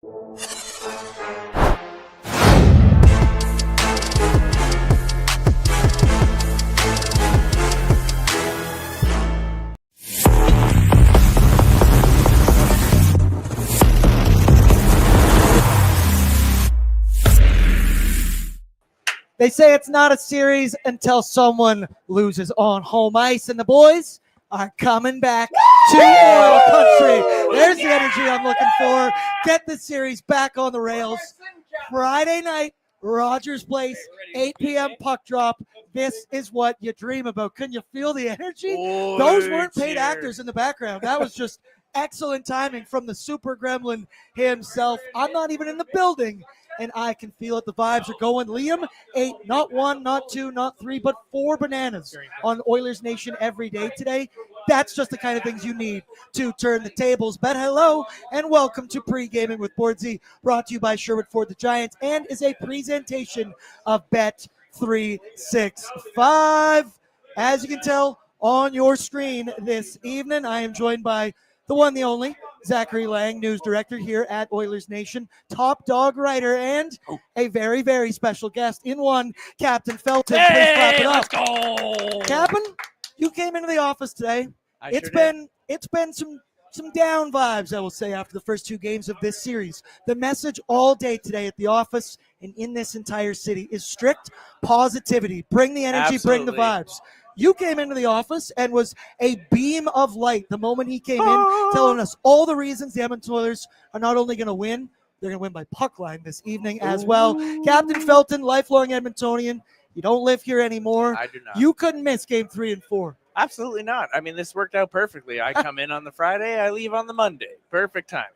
They say it's not a series until someone loses on home ice, and the boys are coming back to Oil Country. There's the energy I'm looking for. Get the series back on the rails. Friday night, Rogers Place, 8 p.m. puck drop. This is what you dream about. Can you feel the energy? Those weren't paid actors in the background. That was just excellent timing from the super gremlin himself. I'm not even in the building, and I can feel it. The vibes are going. Liam ate not one, not two, not three, but 4 bananas on Oilers Nation every day today. That's just the kind of things you need to turn the tables. But hello and welcome to Pre-Gaming with BORDZY, brought to you by Sherwood Ford the Giants, and is a presentation of Bet365. As you can tell on your screen this evening, I am joined by the one, the only, Zach Laing, news director here at Oilers Nation, top dog writer, and a very, very special guest in one, Captain Felton. Hey, please clap it up. Let's go. Captain, you came into the office today. It's been some down vibes, I will say, after the first 2 games of this series. The message all day today at the office and in this entire city is strict positivity. Bring the energy, bring the vibes. You came into the office and was a beam of light the moment he came in, telling us all the reasons the Edmonton Oilers are not only going to win, they're going to win by puck line this evening as well. Captain Felton, lifelong Edmontonian, you don't live here anymore. I do not. You couldn't miss game 3 and 4. Absolutely not. I mean, this worked out perfectly. I come in on the Friday, I leave on the Monday. Perfect timing.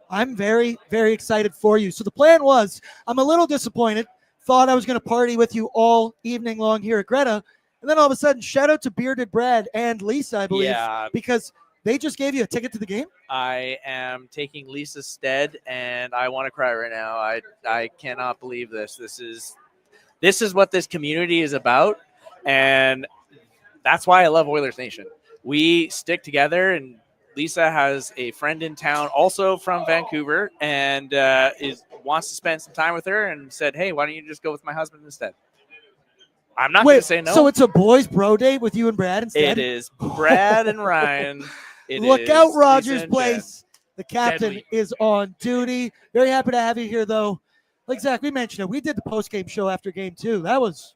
I'm very, very excited for you. So the plan was, I'm a little disappointed. Thought I was going to party with you all evening long here at Greta. And then all of a sudden, shout out to Bearded Brad and Lisa, I believe, because they just gave you a ticket to the game. I am taking Lisa's stead, and I want to cry right now. I cannot believe this. This is what this community is about, and that's why I love Oilers Nation. We stick together, and Lisa has a friend in town, also from Vancouver, and wants to spend some time with her, and said, "Hey, why don't you just go with my husband instead?" I'm not going to say no. So it's a boys' bro date with you and Brad instead? It is Brad and Ryan. Look out, Rogers Place. The captain is on duty. Very happy to have you here, though. Like Zach, we mentioned it. We did the post-game show after game 2. That was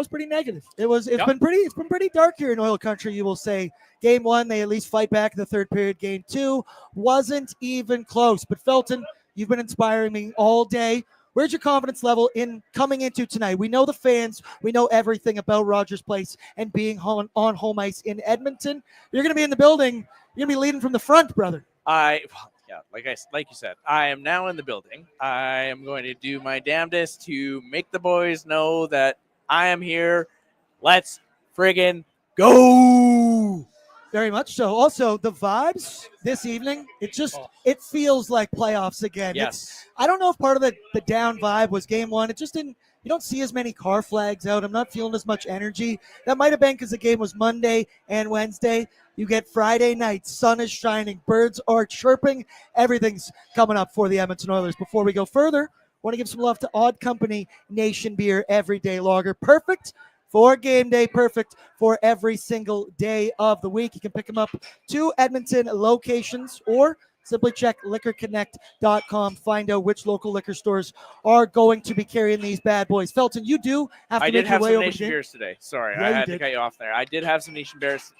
pretty negative. It's been pretty dark here in Oil Country, you will say. Game 1, they at least fight back in the third period. Game 2 wasn't even close. But Felton, you've been inspiring me all day. Where's your confidence level in coming into tonight? We know the fans. We know everything about Rogers Place and being on home ice in Edmonton. You're going to be in the building. You're going to be leading from the front, brother. Like you said, I am now in the building. I am going to do my damnedest to make the boys know that I am here. Let's friggin' go. Very much so. Also, the vibes this evening, it feels like playoffs again. Yes. I don't know if part of the down vibe was game 1. It just didn't. You don't see as many car flags out. I'm not feeling as much energy. That might have been because the game was Monday and Wednesday. You get Friday night. Sun is shining. Birds are chirping. Everything's coming up for the Edmonton Oilers. Before we go further, I want to give some love to Odd Company Nation Beer Everyday Lager. Perfect for game day, perfect for every single day of the week. You can pick them up 2 Edmonton locations or simply check liquorconnect.com. Find out which local liquor stores are going to be carrying these bad boys. Felton, you do have to make your way over. I did have some Nation beers today. Sorry, Yeah, I had to cut you off there. I did have some Nation beers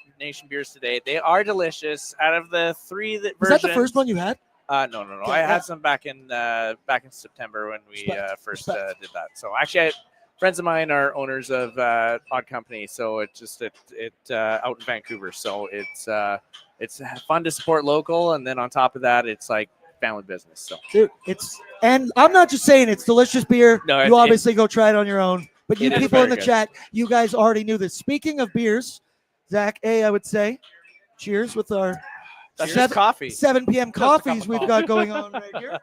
today. They are delicious. Out of the 3 versions. Was that the first one you had? No. Okay, I had some back in September when we first did that. So actually, friends of mine are owners of Odd Company, so it's out in Vancouver. So it's fun to support local, and then on top of that, it's like family business. So, dude, and I'm not just saying it's delicious beer. No, you obviously go try it on your own. But you people in the good. chat, you guys already knew this. Speaking of beers, Zach, I would say, cheers with our coffee. 7 p.m. coffees we've got going on right here.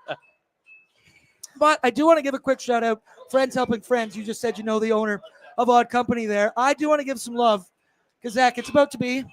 But I do want to give a quick shout out. Friends helping friends. You just said you know the owner of Odd Company there. I do want to give some love because, Zach, it's about to be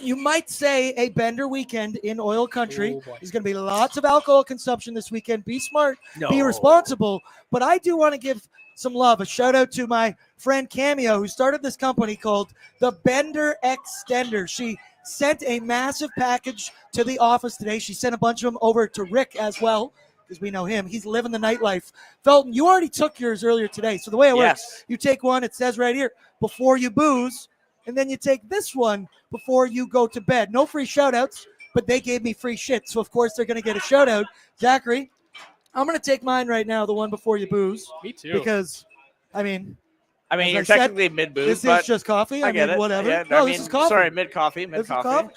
You might say a bender weekend in oil country. Oh, boy. There's going to be lots of alcohol consumption this weekend. Be smart, No. be responsible. But I do want to give some love, a shout out to my friend Cameo, who started this company called the Bender Extender. She sent a massive package to the office today. She sent a bunch of them over to Rick as well, because we know him. He's living the nightlife. Felton, you already took yours earlier today. So the way it works, you take one, it says right here, before you booze, and then you take this one before you go to bed. No free shout-outs, but they gave me free shit. So, of course, they're going to get a shout-out. Zachary, I'm going to take mine right now, the one before you booze. Me too. Because, I mean, you're I said, technically mid-booze, this but is just coffee. I get mean, it. Whatever. Yeah, No, this is coffee. Sorry, mid-coffee. This is coffee.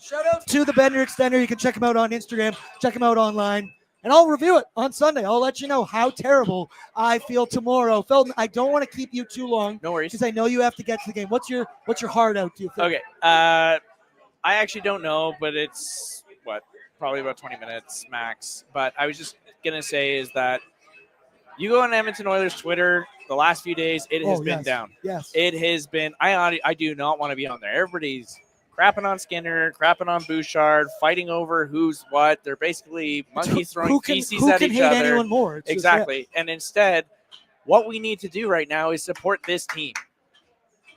Shout out to the Bender Extender. You can check him out on Instagram. Check him out online. And I'll review it on Sunday. I'll let you know how terrible I feel tomorrow. Felton, I don't want to keep you too long. No worries. Because I know you have to get to the game. What's your heart out, do you think? Okay. I actually don't know, but it's, probably about 20 minutes max. But I was just going to say is that you go on Edmonton Oilers Twitter the last few days, it has been down. Yes. It has been – I do not want to be on there. Everybody's crapping on Skinner, crapping on Bouchard, fighting over who's what. They're basically monkeys throwing feces at each other. Who can hate anyone more? It's Exactly. And instead, what we need to do right now is support this team.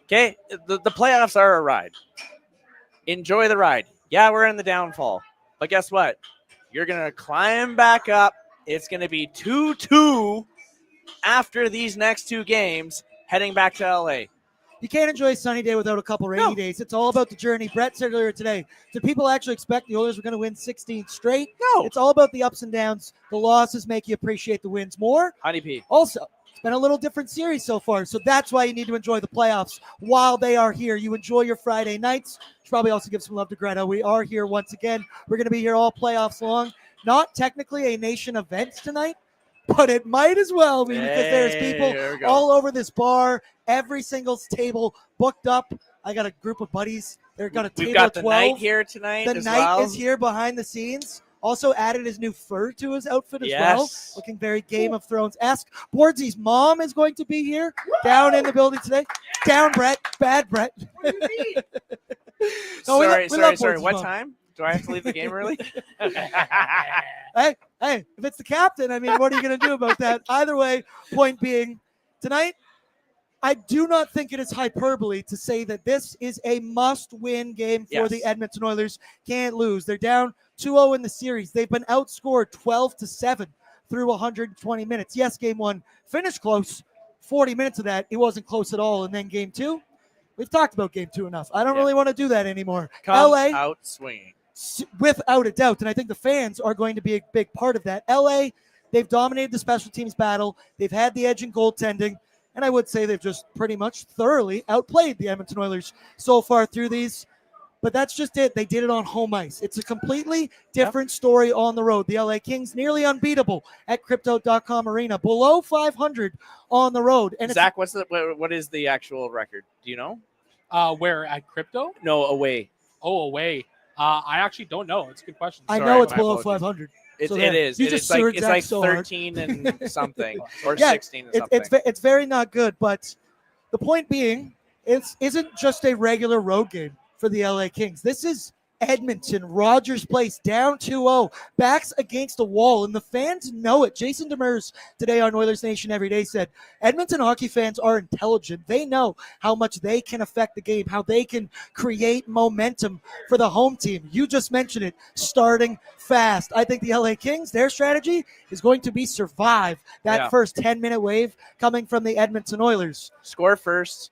Okay? The playoffs are a ride. Enjoy the ride. Yeah, we're in the downfall. But guess what? You're going to climb back up. It's going to be 2-2 after these next two games, heading back to L.A. You can't enjoy a sunny day without a couple rainy days. It's all about the journey. Brett said earlier today, did people actually expect the Oilers were going to win 16 straight? No. It's all about the ups and downs. The losses make you appreciate the wins more. Honeybee. Also, it's been a little different series so far, so that's why you need to enjoy the playoffs while they are here. You enjoy your Friday nights. Should probably also give some love to Greta. We are here once again. We're going to be here all playoffs long. Not technically a nation event tonight, but it might as well be because there's people all over this bar, every single table booked up. I got a group of buddies. They've got a table We've got of the 12. Knight here tonight. The Knight is here behind the scenes. Also added his new fur to his outfit as well. Looking very Game of Thrones-esque. Bordzy's mom is going to be here down in the building today. Down, Brett. Bad, Brett. Sorry. What mom. time? Do I have to leave the game early? Hey, if it's the captain, I mean, what are you going to do about that? Either way, point being, tonight, I do not think it is hyperbole to say that this is a must-win game for the Edmonton Oilers. Can't lose. They're down 2-0 in the series. They've been outscored 12-7 through 120 minutes. Yes, game one finished close. 40 minutes of that, it wasn't close at all. And then game two, we've talked about game two enough. I don't really want to do that anymore. LA out swinging. Without a doubt. And I think the fans are going to be a big part of that. LA, they've dominated the special teams battle. They've had the edge in goaltending. And I would say they've just pretty much thoroughly outplayed the Edmonton Oilers so far through these. But that's just it. They did it on home ice. It's a completely different story on the road. The LA Kings nearly unbeatable at Crypto.com Arena. Below 500 on the road. And Zach, what is the actual record? Do you know? Where, at Crypto? No, away. Oh, away. I actually don't know. It's a good question. I know it's below 500. It is. It's like 13 and something, or 16 and something. It's very not good. But the point being, it isn't just a regular road game for the LA Kings. This is Edmonton, Rogers Place, down 2-0, backs against the wall, and the fans know it. Jason Demers today on Oilers Nation Every Day said, Edmonton hockey fans are intelligent. They know how much they can affect the game, how they can create momentum for the home team. You just mentioned it, starting fast. I think the LA Kings, their strategy is going to be survive that first 10-minute wave coming from the Edmonton Oilers. Score first.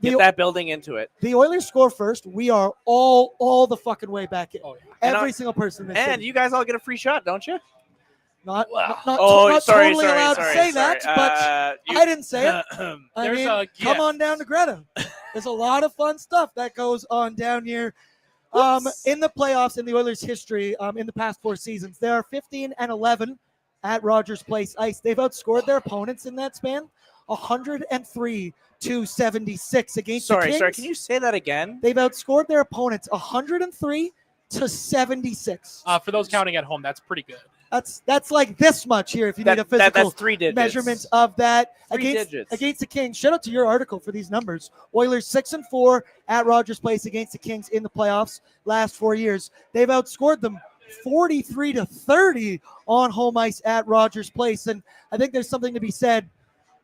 Get that building into it. The Oilers score first. We are all the fucking way back in. Oh, yeah. Every single person. And you guys all get a free shot, don't you? Not totally allowed to say that, but I didn't say it. Come on down to Greta. There's a lot of fun stuff that goes on down here. In the playoffs in the Oilers' history, in the past 4 seasons, they are 15-11 at Rogers Place Ice. They've outscored their opponents in that span 103-76 against the Kings. Sorry, can you say that again? They've outscored their opponents 103-76. For those counting at home, that's pretty good. That's like this much here if you need a physical That's 3 digits. measurement of that. 3 digits. Against the Kings. Shout out to your article for these numbers. Oilers 6-4 at Rogers Place against the Kings in the playoffs last 4 years. They've outscored them 43-30 on home ice at Rogers Place. And I think there's something to be said.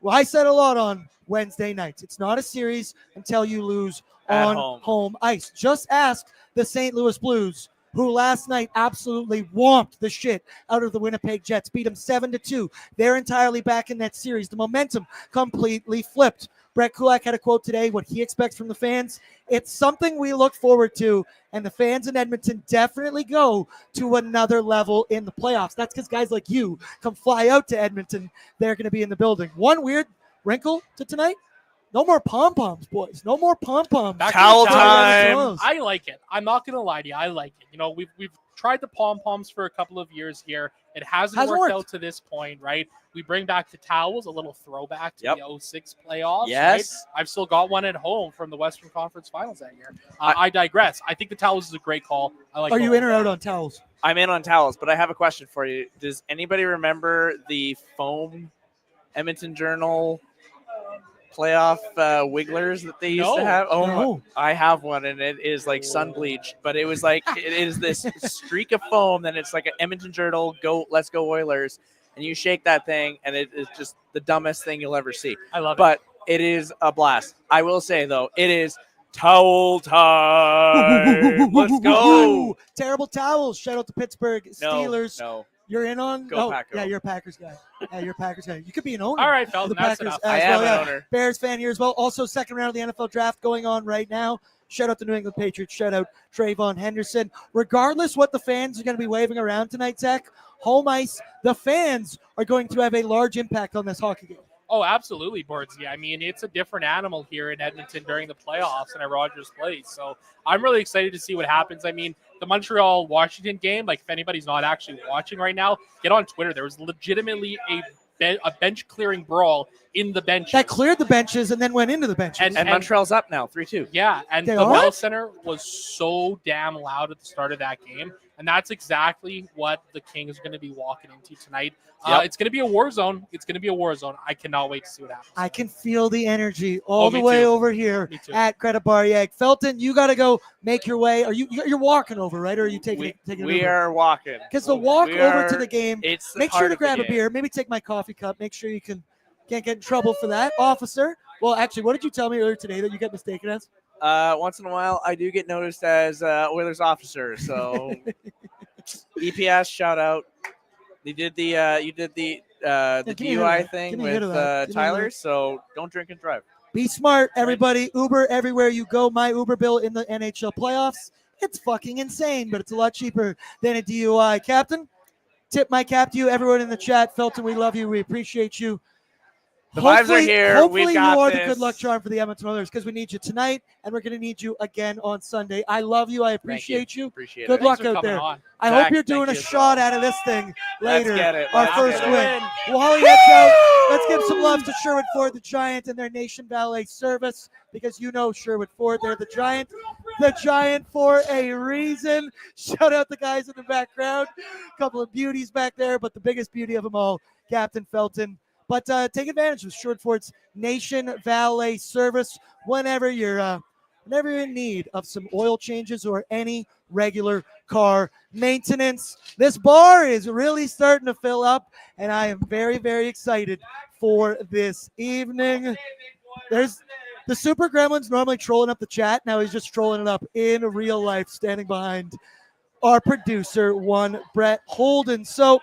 Well, I said a lot on Wednesday nights. It's not a series until you lose At on home ice. Just ask the St. Louis Blues, who last night absolutely whomped the shit out of the Winnipeg Jets, beat them 7-2. They're entirely back in that series. The momentum completely flipped. Brett Kulak had a quote today, what he expects from the fans. It's something we look forward to, and the fans in Edmonton definitely go to another level in the playoffs. That's because guys like you come fly out to Edmonton. They're going to be in the building. One weird wrinkle to tonight. No more pom-poms, boys. No more pom-poms. Towel time. I like it. I'm not going to lie to you. I like it. You know, we've tried the pom-poms for a couple of years here. It hasn't worked out to this point, right? We bring back the towels, a little throwback to the 06 playoffs. Yes. Right? I've still got one at home from the Western Conference Finals that year. I digress. I think the towels is a great call. I like. Are you in or out on towels? I'm in on towels, but I have a question for you. Does anybody remember the foam Edmonton Journal playoff wigglers that they used to have? No. I have one, and it is like sun bleached, but it was like it is this streak of foam. Then it's like an Edmonton Journal let's go Oilers, and you shake that thing, and it is just the dumbest thing you'll ever see. I love it, but it is a blast. I will say though, it is towel time. Let's go. Terrible towels. Shout out to Pittsburgh Steelers. No. You're in on? Go Packers. Yeah, you're a Packers guy. You could be an owner. All right, of Felton, the that's Packers enough. as I am well. an owner. Bears fan here as well. Also, second round of the NFL draft going on right now. Shout out to New England Patriots. Shout out Trayvon Henderson. Regardless what the fans are going to be waving around tonight, Zach, home ice, the fans are going to have a large impact on this hockey game. Oh, absolutely, Bordsy. I mean, it's a different animal here in Edmonton during the playoffs and at Rogers Place. So I'm really excited to see what happens. I mean, the Montreal-Washington game, like if anybody's not actually watching right now, get on Twitter. There was legitimately a bench-clearing brawl in the benches. That cleared the benches and then went into the benches. And Montreal's up now, 3-2. Yeah, and They the are? Bell Center was so damn loud at the start of that game. And that's exactly what the Kings are going to be walking into tonight. Yep. It's going to be a war zone. It's going to be a war zone. I cannot wait to see what happens. I can feel the energy all the me way too. over here at Credit Bar Yag. Felton, you got to go make your way. Are you're walking over, right? Or are you taking We are walking. Because the walk over to the game, It's make sure to grab a beer. Maybe take my coffee cup. Make sure you can't get in trouble for that. Officer, well, actually, what did you tell me earlier today that you got mistaken as? Once in a while, I do get noticed as Oilers officer. So EPS shout out. You did the DUI thing with Tyler. So don't drink and drive. Be smart, everybody. Uber everywhere you go. My Uber bill in the NHL playoffs. It's fucking insane, but it's a lot cheaper than a DUI. Captain, tip my cap to you. Everyone in the chat. Felton, we love you. We appreciate you. The vibes are here. Hopefully We've got you are this. the good luck charm for the Edmonton Oilers because we need you tonight, and we're going to need you again on Sunday. I love you. I appreciate you. Appreciate Good it. luck Thanks for out there. coming on. I Zach, hope you're doing a thank you. shot out of this thing later. Let's get it. Our Let's first get it. win. Well, Holly heads out. Let's give some love to Sherwood Ford, the Giant, and their Nation Valet service because you know Sherwood Ford. They're the Giant for a reason. Shout out the guys in the background. A couple of beauties back there, but the biggest beauty of them all, Captain Felton. But take advantage of Sherwood Ford's Nation Valet service whenever you're in need of some oil changes or any regular car maintenance. This bar is really starting to fill up, and I am very, very excited for this evening. There's the Super Gremlin's normally trolling up the chat. Now he's just trolling it up in real life, standing behind our producer, one Brett Holden. So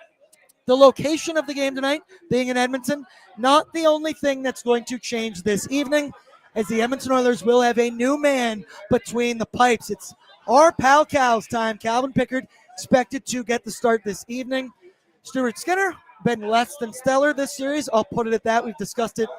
the location of the game tonight, being in Edmonton, not the only thing that's going to change this evening, as the Edmonton Oilers will have a new man between the pipes. It's our pal Cal's time. Calvin Pickard expected to get the start this evening. Stuart Skinner, been less than stellar this series. I'll put it at that. We've discussed it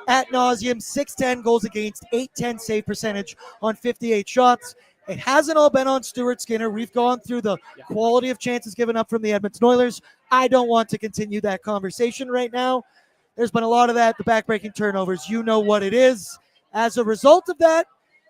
ad nauseum. 610 goals against, 810 save percentage on 58 shots. It hasn't all been on Stuart Skinner. We've gone through the quality of chances given up from the Edmonton Oilers. I don't want to continue that conversation right now. There's been a lot of that, the backbreaking turnovers. You know what it is. As a result of that,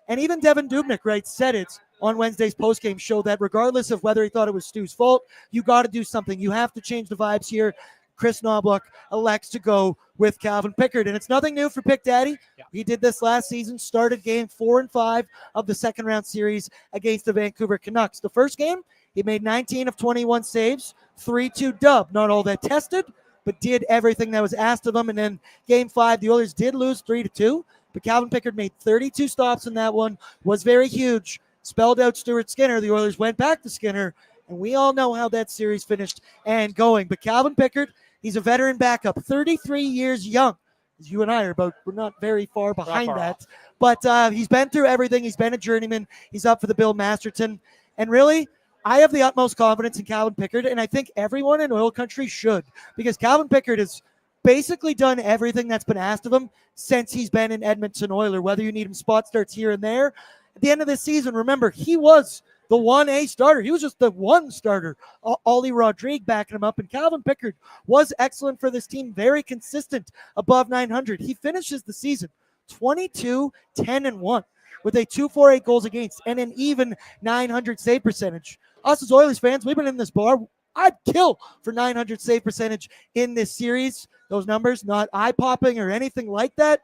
and even Devin Dubnyk, right, said it on Wednesday's postgame showed that regardless of whether he thought it was Stu's fault, you got to do something. You have to change the vibes here. Chris Knobloch elects to go with Calvin Pickard, and it's nothing new for Pick Daddy. Yeah. He did this last season, started game 4 and 5 of the second round series against the Vancouver Canucks. The first game, he made 19 of 21 saves, 3-2 dub. Not all that tested, but did everything that was asked of him. And then game 5, the Oilers did lose 3-2, but Calvin Pickard made 32 stops in that one, was very huge, spelled out Stuart Skinner. The Oilers went back to Skinner, and we all know how that series finished and going. But Calvin Pickard, he's a veteran backup, 33 years young. You and I are we're not very far behind that. But he's been through everything. He's been a journeyman. He's up for the Bill Masterton. And really, I have the utmost confidence in Calvin Pickard, and I think everyone in oil country should, because Calvin Pickard has basically done everything that's been asked of him since he's been in Edmonton Oilers, whether you need him spot starts here and there. At the end of this season, remember, he was the 1A starter. He was just the one starter. Ollie Rodrigue backing him up, and Calvin Pickard was excellent for this team, very consistent, above 900. He finishes the season 22-10-1 with a 2.48 goals against and an even 900 save percentage. Us as Oilers fans, we've been in this bar. I'd kill for 900 save percentage in this series. Those numbers, not eye-popping or anything like that.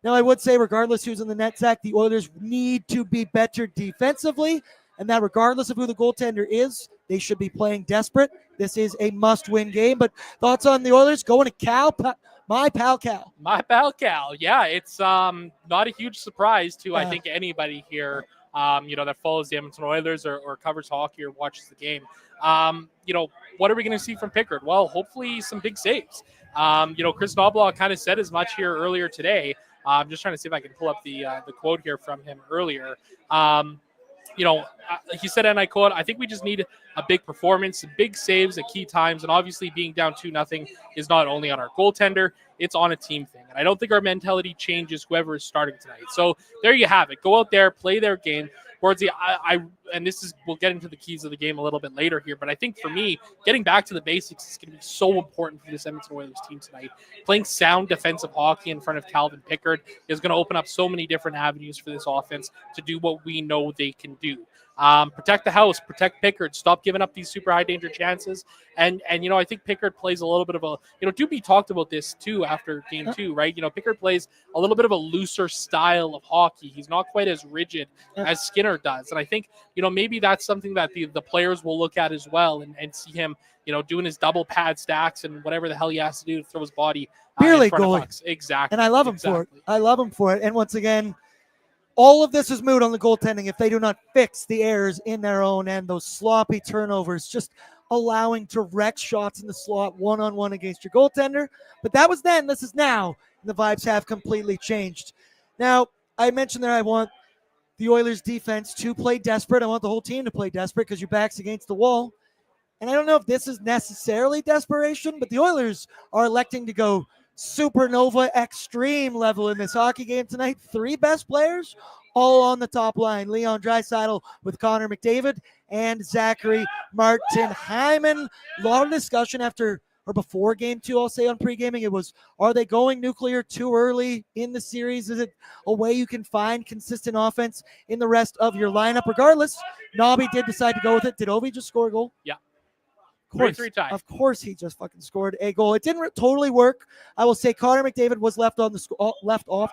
Now, I would say, regardless who's in the net, Zach, the Oilers need to be better defensively, and that regardless of who the goaltender is, they should be playing desperate. This is a must-win game. But thoughts on the Oilers? Going to Cal, my pal Cal. My pal Cal. Yeah, it's not a huge surprise to, I think, anybody here, that follows the Edmonton Oilers or covers hockey or watches the game. What are we going to see from Pickard? Well, hopefully some big saves. Chris Knobloch kind of said as much here earlier today. I'm just trying to see if I can pull up the quote here from him earlier. He said, and I quote, "I think we just need a big performance, big saves at key times, and obviously being down 2-0 is not only on our goaltender, it's on a team thing. And I don't think our mentality changes whoever is starting tonight." So there you have it. Go out there, play their game. Bordsy, we'll get into the keys of the game a little bit later here, but I think for me, getting back to the basics is going to be so important for this Edmonton Oilers team tonight. Playing sound defensive hockey in front of Calvin Pickard is going to open up so many different avenues for this offense to do what we know they can do. Protect the house, protect Pickard, stop giving up these super high danger chances. And I think Pickard plays a little bit of Doobie talked about this too after game 2, right? Pickard plays a little bit of a looser style of hockey. He's not quite as rigid as Skinner does. And I think, maybe that's something that the players will look at as well and see him, doing his double pad stacks and whatever the hell he has to do to throw his body Beer in league front goalie. of pucks. Exactly. And I love him for it. I love him for it. And once again, all of this is moot on the goaltending if they do not fix the errors in their own end, those sloppy turnovers, just allowing direct shots in the slot one-on-one against your goaltender. But that was then. This is now. And the vibes have completely changed. Now, I mentioned that I want the Oilers defense to play desperate. I want the whole team to play desperate because your back's against the wall. And I don't know if this is necessarily desperation, but the Oilers are electing to go supernova extreme level in this hockey game tonight. 3 best players all on the top line. Leon Draisaitl with Connor McDavid and Zachary Martin Hyman. A lot of discussion before game 2, I'll say, on pre-gaming. It was, are they going nuclear too early in the series? Is it a way you can find consistent offense in the rest of your lineup? Regardless, Nobby did decide to go with it. Did Ovi just score a goal? Yeah. Of course, he just fucking scored a goal. It didn't totally work. I will say Connor McDavid was left off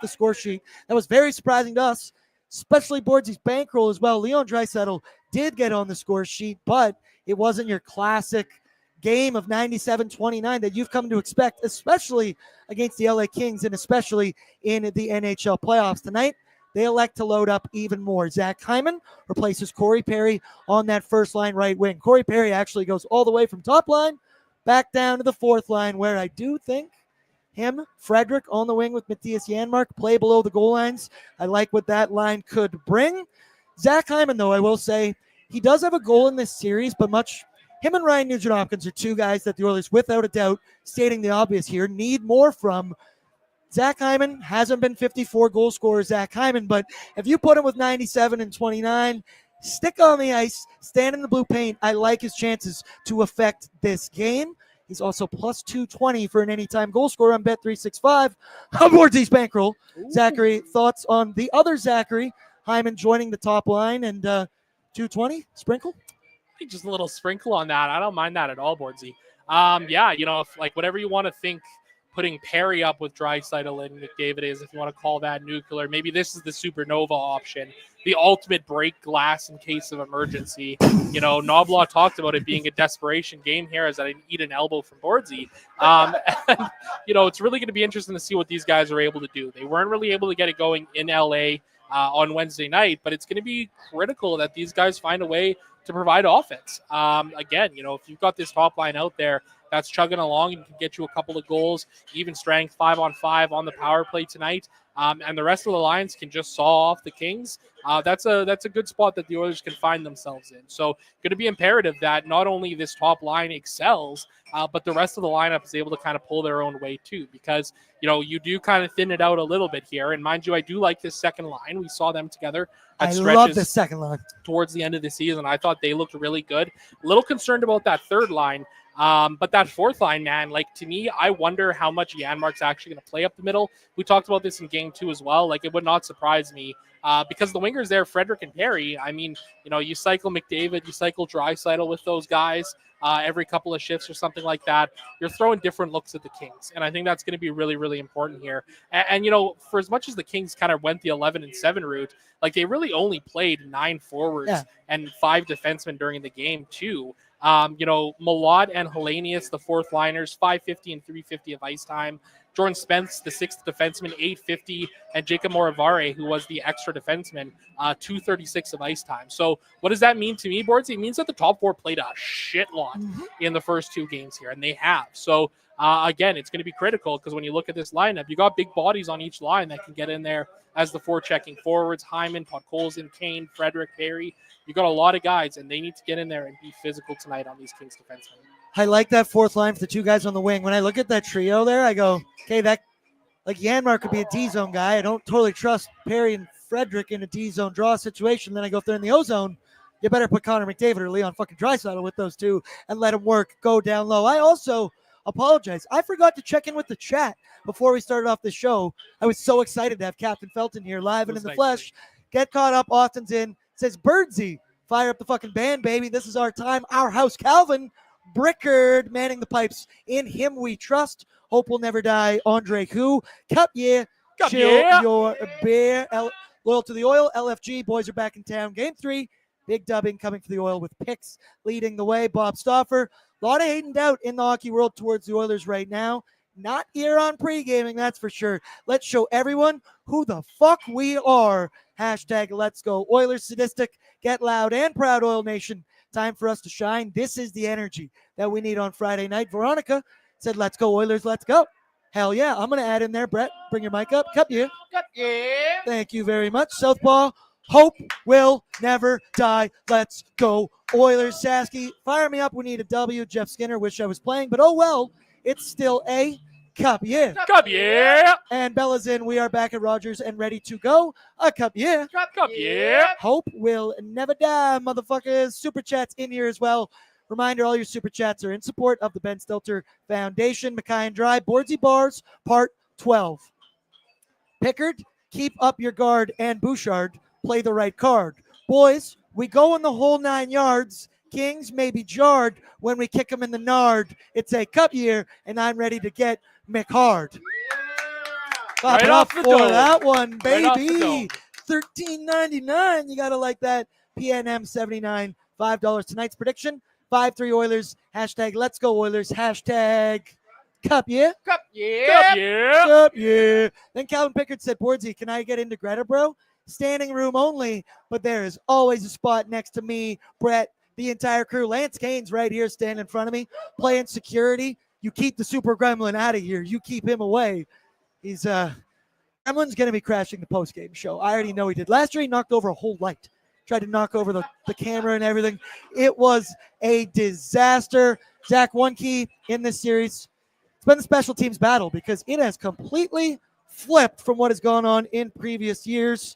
the score sheet. That was very surprising to us, especially Bordzy's bankroll as well. Leon Draisaitl did get on the score sheet, but it wasn't your classic game of 97-29 that you've come to expect, especially against the LA Kings and especially in the NHL playoffs tonight. They elect to load up even more. Zach Hyman replaces Corey Perry on that first line right wing. Corey Perry actually goes all the way from top line back down to the fourth line, where I do think Frederick on the wing with Matthias Janmark play below the goal lines. I like what that line could bring. Zach Hyman, though, I will say, he does have a goal in this series, but him and Ryan Nugent-Hopkins are 2 guys that the Oilers, without a doubt, stating the obvious here, need more from. Zach Hyman hasn't been 54 goal scorer Zach Hyman, but if you put him with 97 and 29, stick on the ice, stand in the blue paint, I like his chances to affect this game. He's also plus 220 for an anytime goal scorer on Bet365. On Bordzy's bankroll. Zachary, thoughts on the other Zachary Hyman joining the top line and 220 sprinkle. Just a little sprinkle on that. I don't mind that at all, Bordsy. Yeah, if, like, whatever you want to think, putting Perry up with Draisaitl and McDavid is, if you want to call that nuclear. Maybe this is the supernova option, the ultimate break glass in case of emergency. Knoblaw talked about it being a desperation game here as I eat an elbow from Bordsy. It's really going to be interesting to see what these guys are able to do. They weren't really able to get it going in LA on Wednesday night, but it's going to be critical that these guys find a way to provide offense. Again, if you've got this top line out there that's chugging along and can get you a couple of goals, even strength, 5-on-5 on the power play tonight, and the rest of the lines can just saw off the Kings, that's a good spot that the Oilers can find themselves in. So going to be imperative that not only this top line excels, but the rest of the lineup is able to kind of pull their own way too, because you do kind of thin it out a little bit here. And mind you, I do like this second line. We saw them together at stretches. I love this second line towards the end of the season. I thought they looked really good. A little concerned about that third line. But that fourth line, man, like, to me, I wonder how much Janmark's actually going to play up the middle. We talked about this in game 2 as well. Like, it would not surprise me because the wingers there, Frederick and Perry, I mean, you cycle McDavid, you cycle Draisaitl with those guys every couple of shifts or something like that. You're throwing different looks at the Kings. And I think that's going to be really, really important here. And for as much as the Kings kind of went the 11-7 route, like, they really only played 9 forwards and 5 defensemen during the game too. Malott and Hellenius, the fourth liners, 550 and 350 of ice time. Jordan Spence, the sixth defenseman, 850, and Jacob Moravare, who was the extra defenseman, 236 of ice time. So what does that mean to me, Bordsy? It means that the top four played a shit lot in the first 2 games here, and they have. So again, it's going to be critical because when you look at this lineup, you got big bodies on each line that can get in there as the 4 checking forwards: Hyman, Podkolzin, Kane, Frederick, Perry. You got a lot of guys, and they need to get in there and be physical tonight on these Kings defensemen. I like that fourth line for the 2 guys on the wing. When I look at that trio there, I go, okay, that, like, Janmark could be a D-zone guy. I don't totally trust Perry and Frederick in a D-zone draw situation. Then I go, if they're in the O-zone, you better put Connor McDavid or Leon fucking Draisaitl with those 2 and let them work, go down low. I also apologize. I forgot to check in with the chat before we started off the show. I was so excited to have Captain Felton here live and in the flesh. Get caught up. Austin's in. Says, Birdsy, fire up the fucking band, baby. This is our time. Our house. Calvin Pickard manning the pipes. In him we trust. Hope will never die. Andre who? Cup yeah. Cup Chill yeah. your bear. Loyal to the Oil. LFG. Boys are back in town. Game 3. Big dubbing coming for the Oil with picks leading the way. Bob Stauffer. A lot of hate and doubt in the hockey world towards the Oilers right now. Not here on pre-gaming, that's for sure. Let's show everyone who the fuck we are. Hashtag let's go Oilers. Sadistic, get loud and proud, Oil Nation. Time for us to shine. This is the energy that we need on Friday night. Veronica said, let's go Oilers, let's go. Hell yeah. I'm going to add in there, Brett. Bring your mic up. Cup you. Cup yeah. Thank you very much. Southpaw. Hope will never die. Let's go Oilers. Sasky, fire me up. We need a W. Jeff Skinner, wish I was playing, but oh well. It's still a cup, yeah. Cup, yeah. And Bella's in. We are back at Rogers and ready to go. A cup, yeah. Cup, yeah. Hope will never die, motherfuckers. Super chats in here as well. Reminder, all your super chats are in support of the Ben Stelter Foundation. Mackay and Dry, Bordsy Bars, Part 12. Pickard, keep up your guard, and Bouchard, play the right card. Boys, we go in the whole 9 yards. Kings may be jarred when we kick them in the nard. It's a cup year, and I'm ready to get McHard. Yeah. Right off the dome. That one, baby. Right $13.99. You got to like that. PNM 79, $5. Tonight's prediction, 5-3 Oilers. Hashtag let's go Oilers. Hashtag cup, yeah? Cup yeah. Cup, yeah. Cup, yeah. Then Calvin Pickard said, Bordsy, can I get into Greta, bro? Standing room only, but there is always a spot next to me, Brett, the entire crew. Lance Kane's right here standing in front of me, playing security. You keep the super gremlin out of here. You keep him away. He's Gremlin's going to be crashing the post-game show. I already know he did. Last year, he knocked over a whole light. Tried to knock over the camera and everything. It was a disaster. Zach, one key in this series. It's been the special teams battle because it has completely flipped from what has gone on in previous years.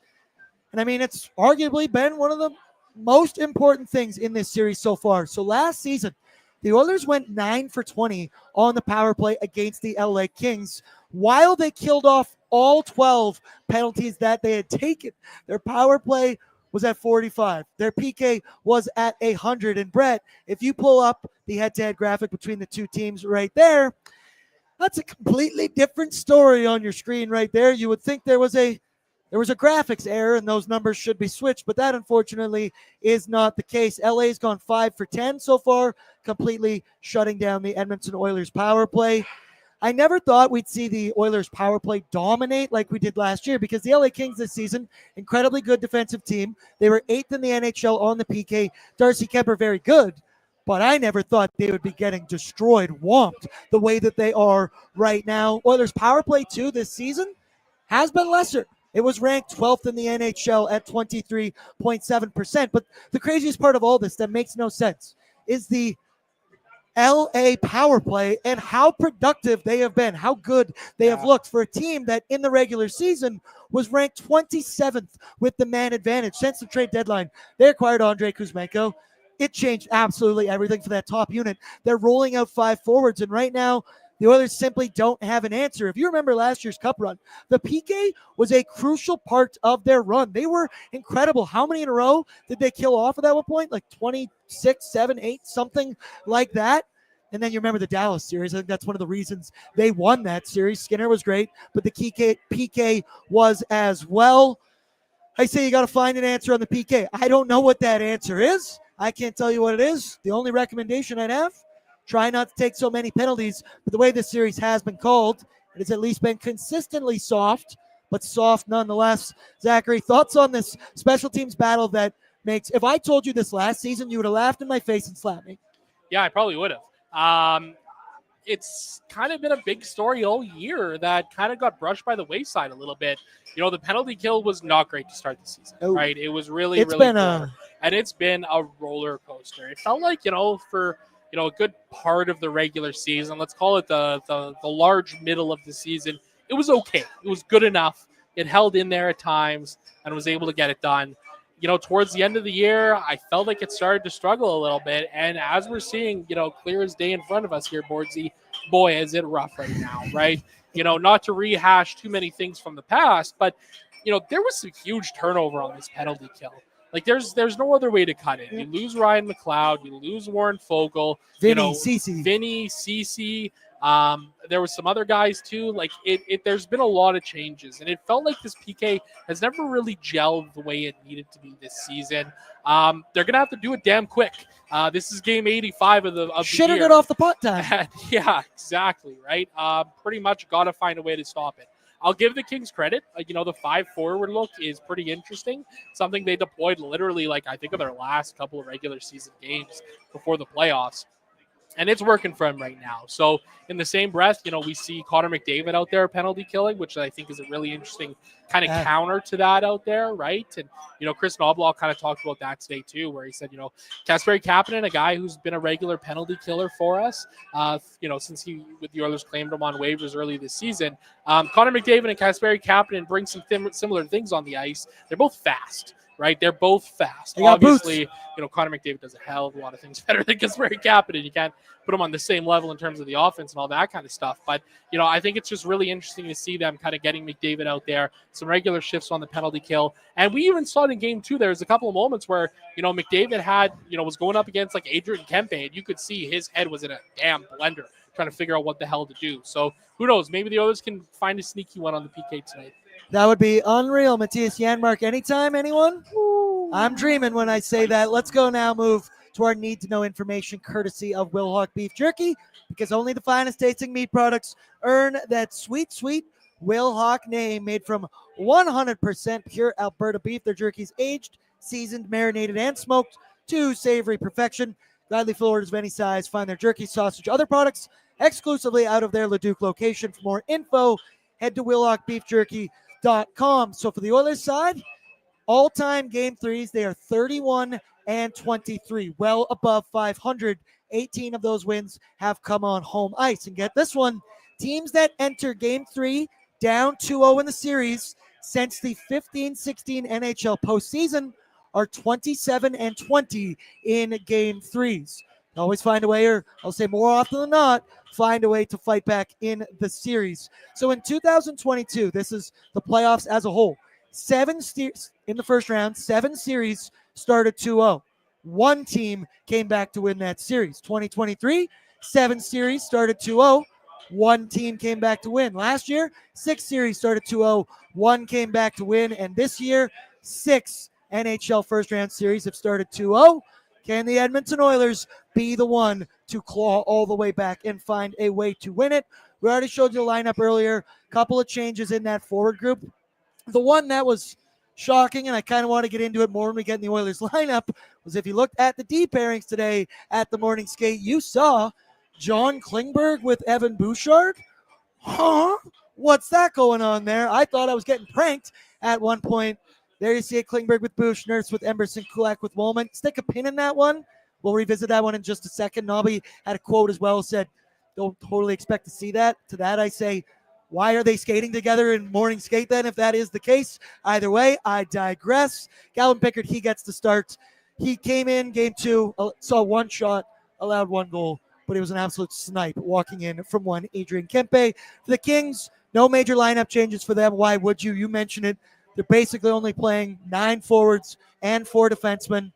And I mean, it's arguably been one of the most important things in this series so far. So last season, the Oilers went 9 for 20 on the power play against the LA Kings while they killed off all 12 penalties that they had taken. Their power play was at 45. Their PK was at 100. And Brett, if you pull up the head-to-head graphic between the two teams right there, that's a completely different story on your screen right there. You would think there was a graphics error and those numbers should be switched, but that unfortunately is not the case. LA's gone 5 for 10 so far, completely shutting down the Edmonton Oilers power play. I never thought we'd see the Oilers power play dominate like we did last year, because the LA Kings this season, incredibly good defensive team. They were 8th in the NHL on the PK. Darcy Kemper, very good, but I never thought they would be getting destroyed, whomped the way that they are right now. Oilers power play too this season has been lesser. It was ranked 12th in the NHL at 23.7%. But the craziest part of all this that makes no sense is the LA power play and how productive they have been, how good they have looked for a team that in the regular season was ranked 27th with the man advantage. Since the trade deadline, they acquired Andrei Kuzmenko. It changed absolutely everything for that top unit. They're rolling out 5 forwards, and right now, the Oilers simply don't have an answer. If you remember last year's Cup run, the PK was a crucial part of their run. They were incredible. How many in a row did they kill off at that one point? Like 26, 7, 8, something like that. And then you remember the Dallas series. I think that's one of the reasons they won that series. Skinner was great, but the PK was as well. I say you got to find an answer on the PK. I don't know what that answer is. I can't tell you what it is. The only recommendation I'd have, try not to take so many penalties. But the way this series has been called, it has at least been consistently soft, but soft nonetheless. Zachary, thoughts on this special teams battle that makes, if I told you this last season, you would have laughed in my face and slapped me. Yeah, I probably would have. It's kind of been a big story all year that kind of got brushed by the wayside a little bit. You know, the penalty kill was not great to start the season, right? It was really been poor. And it's been a roller coaster. It felt like, for a good part of the regular season, let's call it the large middle of the season, it was okay. It was good enough. It held in there at times and was able to get it done. Towards the end of the year, I felt like it started to struggle a little bit. And as we're seeing, clear as day in front of us here, Bordsy, boy, is it rough right now, right? Not to rehash too many things from the past, but, there was some huge turnover on this penalty kill. Like, there's no other way to cut it. You lose Ryan McLeod, you lose Warren Fogle, Vinny, Ceci. There was some other guys too. Like there's been a lot of changes, and it felt like this PK has never really gelled the way it needed to be this season. They're gonna have to do it damn quick. This is game 85 of the year. Should have got off the punt time. Yeah, exactly. Right. Pretty much got to find a way to stop it. I'll give the Kings credit. The 5 forward look is pretty interesting. Something they deployed literally, I think, of their last couple of regular season games before the playoffs. And it's working for him right now. So in the same breath, we see Connor McDavid out there penalty killing, which I think is a really interesting kind of counter to that out there, right? And, Chris Knobloch kind of talked about that today too, where he said, Kasperi Kapanen, a guy who's been a regular penalty killer for us, since with the Oilers claimed him on waivers early this season. Connor McDavid and Kasperi Kapanen bring some similar things on the ice. They're both fast. Right, they're both fast. Obviously, Connor McDavid does a hell of a lot of things better than Kasperi Kapanen. You can't put him on the same level in terms of the offense and all that kind of stuff. But I think it's just really interesting to see them kind of getting McDavid out there, some regular shifts on the penalty kill, and we even saw it in game 2. There was a couple of moments where McDavid had was going up against Adrian Kempe, and you could see his head was in a damn blender trying to figure out what the hell to do. So who knows? Maybe the Oilers can find a sneaky one on the PK tonight. That would be unreal. Matthias Janmark, anytime, anyone? I'm dreaming when I say that. Let's go now move to our need-to-know information courtesy of Wilhauk Beef Jerky, because only the finest tasting meat products earn that sweet, sweet Wilhauk name. Made from 100% pure Alberta beef, their jerky's aged, seasoned, marinated, and smoked to savory perfection. Gladly fill orders of any size. Find their jerky, sausage, other products exclusively out of their Leduc location. For more info, head to WilhaukBeefJerky.com. So for the Oilers side, all-time game 3s, they are 31-23, well above 500. 18 of those wins have come on home ice. And get this one, teams that enter game 3 down 2-0 in the series since the 15-16 NHL postseason are 27-20 in game 3s. They always find a way, or I'll say more often than not, find a way to fight back in the series. So in 2022, this is the playoffs as a whole. In the first round, 7 series started 2-0. One team came back to win that series. 2023, 7 series started 2-0. One team came back to win. Last year, 6 series started 2-0. One came back to win. And this year, 6 NHL first round series have started 2-0. Can the Edmonton Oilers be the one to claw all the way back and find a way to win it? We already showed you the lineup earlier. Couple of changes in that forward group. The one that was shocking, and I kind of want to get into it more when we get in the Oilers lineup, was if you looked at the D pairings today at the morning skate, you saw John Klingberg with Evan Bouchard. Huh? What's that going on there? I thought I was getting pranked at one point. There you see it, Klingberg with Bush, Nurse with Emberson, Kulak with Woolman. Stick a pin in that one. We'll revisit that one in just a second. Nobby had a quote as well, said, don't totally expect to see that. To that I say, why are they skating together in morning skate then, if that is the case? Either way, I digress. Calvin Pickard, he gets to start. He came in game 2, saw 1 shot, allowed 1 goal, but it was an absolute snipe walking in from one Adrian Kempe. For the Kings, no major lineup changes for them. Why would you? You mentioned it. They're basically only playing 9 forwards and 4 defensemen.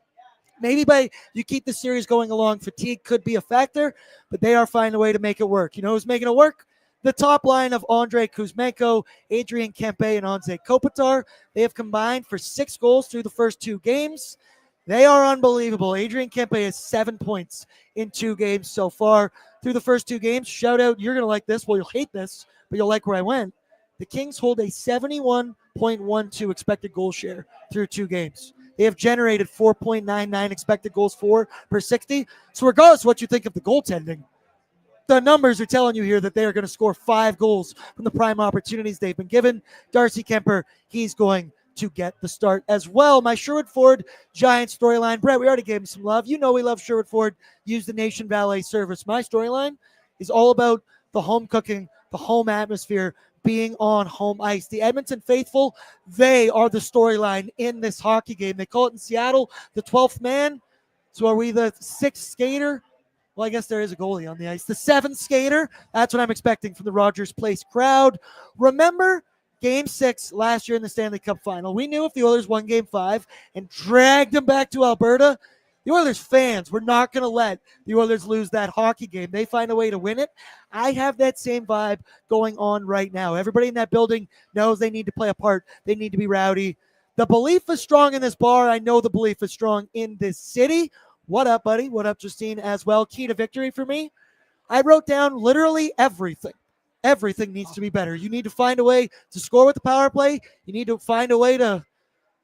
Maybe you keep the series going along, fatigue could be a factor, but they are finding a way to make it work. You know who's making it work? The top line of Andrei Kuzmenko, Adrian Kempe, and Anze Kopitar. They have combined for 6 goals through the first 2 games. They are unbelievable. Adrian Kempe has 7 points in 2 games so far through the first 2 games. Shout out, you're going to like this. Well, you'll hate this, but you'll like where I went. The Kings hold a 71.12 expected goal share through 2 games. They have generated 4.99 expected goals for per 60. So regardless of what you think of the goaltending, the numbers are telling you here that they are going to score 5 goals from the prime opportunities they've been given. Darcy Kemper, he's going to get the start as well. My Sherwood Ford Giants storyline. Brett, we already gave him some love. You know we love Sherwood Ford. Use the Nation Valet service. My storyline is all about the home cooking, the home atmosphere, being on home ice. The Edmonton faithful, they are the storyline in this hockey game. They call it in Seattle the 12th man. So are we the 6th skater? Well, I guess there is a goalie on the ice. The 7th skater, that's what I'm expecting from the Rogers Place crowd. Remember Game 6 last year in the Stanley Cup Final. We knew if the Oilers won Game 5 and dragged them back to Alberta, the Oilers fans were not going to let the Oilers lose that hockey game. They find a way to win it. I have that same vibe going on right now. Everybody in that building knows they need to play a part. They need to be rowdy. The belief is strong in this bar. I know the belief is strong in this city. What up, buddy? What up, Justine, as well? Key to victory for me? I wrote down literally everything. Everything needs to be better. You need to find a way to score with the power play. You need to find a way to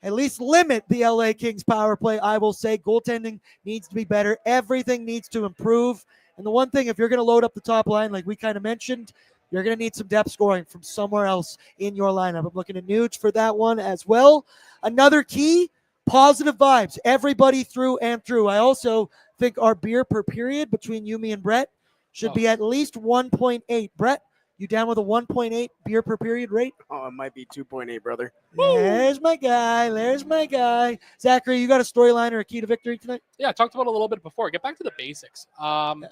at least limit the LA Kings power play. I will say goaltending needs to be better. Everything needs to improve. And the one thing, if you're going to load up the top line, like we kind of mentioned, you're going to need some depth scoring from somewhere else in your lineup. I'm looking at Nuge for that one as well. Another key, positive vibes. Everybody through and through. I also think our beer per period between you, me, and Brett should be at least 1.8. Brett, you down with a 1.8 beer per period rate? Oh, it might be 2.8, brother. There's my guy. There's my guy. Zachary, you got a storyline or a key to victory tonight? Yeah, I talked about it a little bit before. Get back to the basics.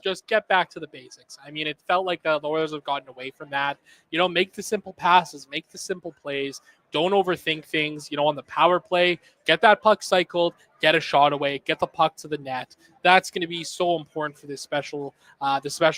Just get back to the basics. I mean, it felt like the Oilers have gotten away from that. You know, make the simple passes, make the simple plays. Don't overthink things. You know, on the power play, get that puck cycled, get a shot away, get the puck to the net. That's going to be so important for the special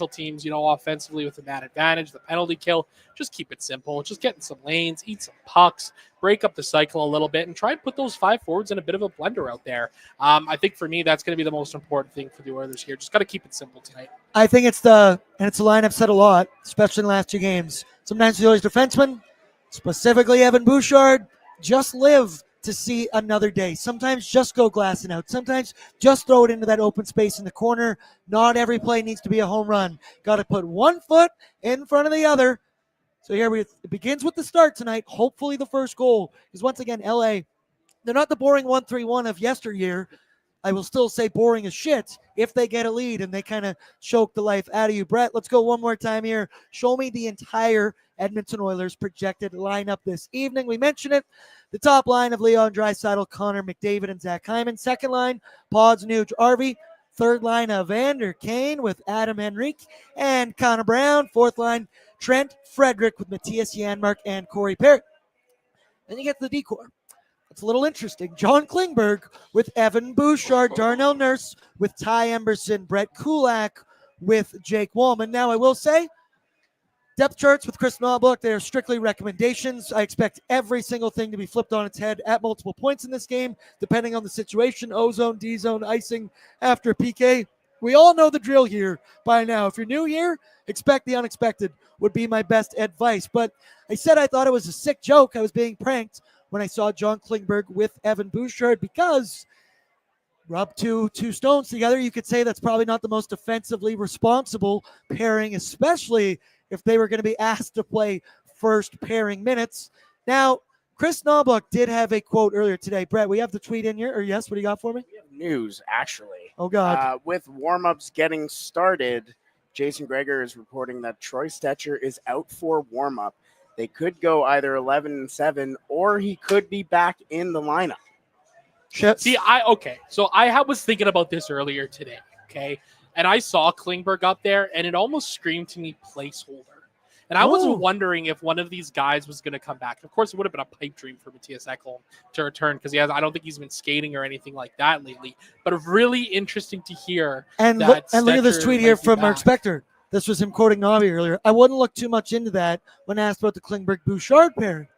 teams, you know, offensively with the man advantage, the penalty kill. Just keep it simple. Just get in some lanes, eat some pucks, break up the cycle a little bit, and try and put those 5 forwards in a bit of a blender out there. I think for me, that's going to be the most important thing for the Oilers here. Just got to keep it simple tonight. I think it's a line I've said a lot, especially in the last 2 games. Sometimes the Oilers defensemen, specifically Evan Bouchard, just live to see another day. Sometimes just go glassing out. Sometimes just throw it into that open space in the corner. Not every play needs to be a home run. Got to put one foot in front of the other. So here it begins with the start tonight. Hopefully the first goal is once again LA. They're not the boring 1-3-1 of yesteryear. I will still say boring as shit if they get a lead and they kind of choke the life out of you. Brett, let's go one more time here. Show me the entire Edmonton Oilers projected lineup this evening. We mentioned it. The top line of Leon Draisaitl, Connor McDavid, and Zach Hyman. Second line, Pods, Nuge, Arvey. Third line, Evander Kane with Adam Henrique and Connor Brown. Fourth line, Trent Frederick with Matthias Janmark and Corey Perry. Then you get to the decor. It's a little interesting. John Klingberg with Evan Bouchard, Darnell Nurse with Ty Emberson, Brett Kulak with Jake Wallman. Now, I will say, depth charts with Chris Knobloch, they are strictly recommendations. I expect every single thing to be flipped on its head at multiple points in this game, depending on the situation, O-zone, D-zone, icing, after PK. We all know the drill here by now. If you're new here, expect the unexpected would be my best advice. But I said I thought it was a sick joke. I was being pranked when I saw John Klingberg with Evan Bouchard because rub two stones together. You could say that's probably not the most defensively responsible pairing, especially if they were going to be asked to play first pairing minutes. Now, Chris Knobloch did have a quote earlier today. Brett, we have the tweet in here. Or yes, what do you got for me? We have news, actually. Oh, God. With warm-ups getting started, Jason Greger is reporting that Troy Stetcher is out for warm-up. They could go either 11-7, or he could be back in the lineup. See, so I was thinking about this earlier today, okay? And I saw Klingberg up there, and it almost screamed to me placeholder. And I was wondering if one of these guys was going to come back. Of course, it would have been a pipe dream for Matthias Ekholm to return because I don't think he's been skating or anything like that lately. But really interesting to hear. And look at this tweet here from Mark Spector. This was him quoting Navi earlier. I wouldn't look too much into that when asked about the Klingberg-Bouchard pairing.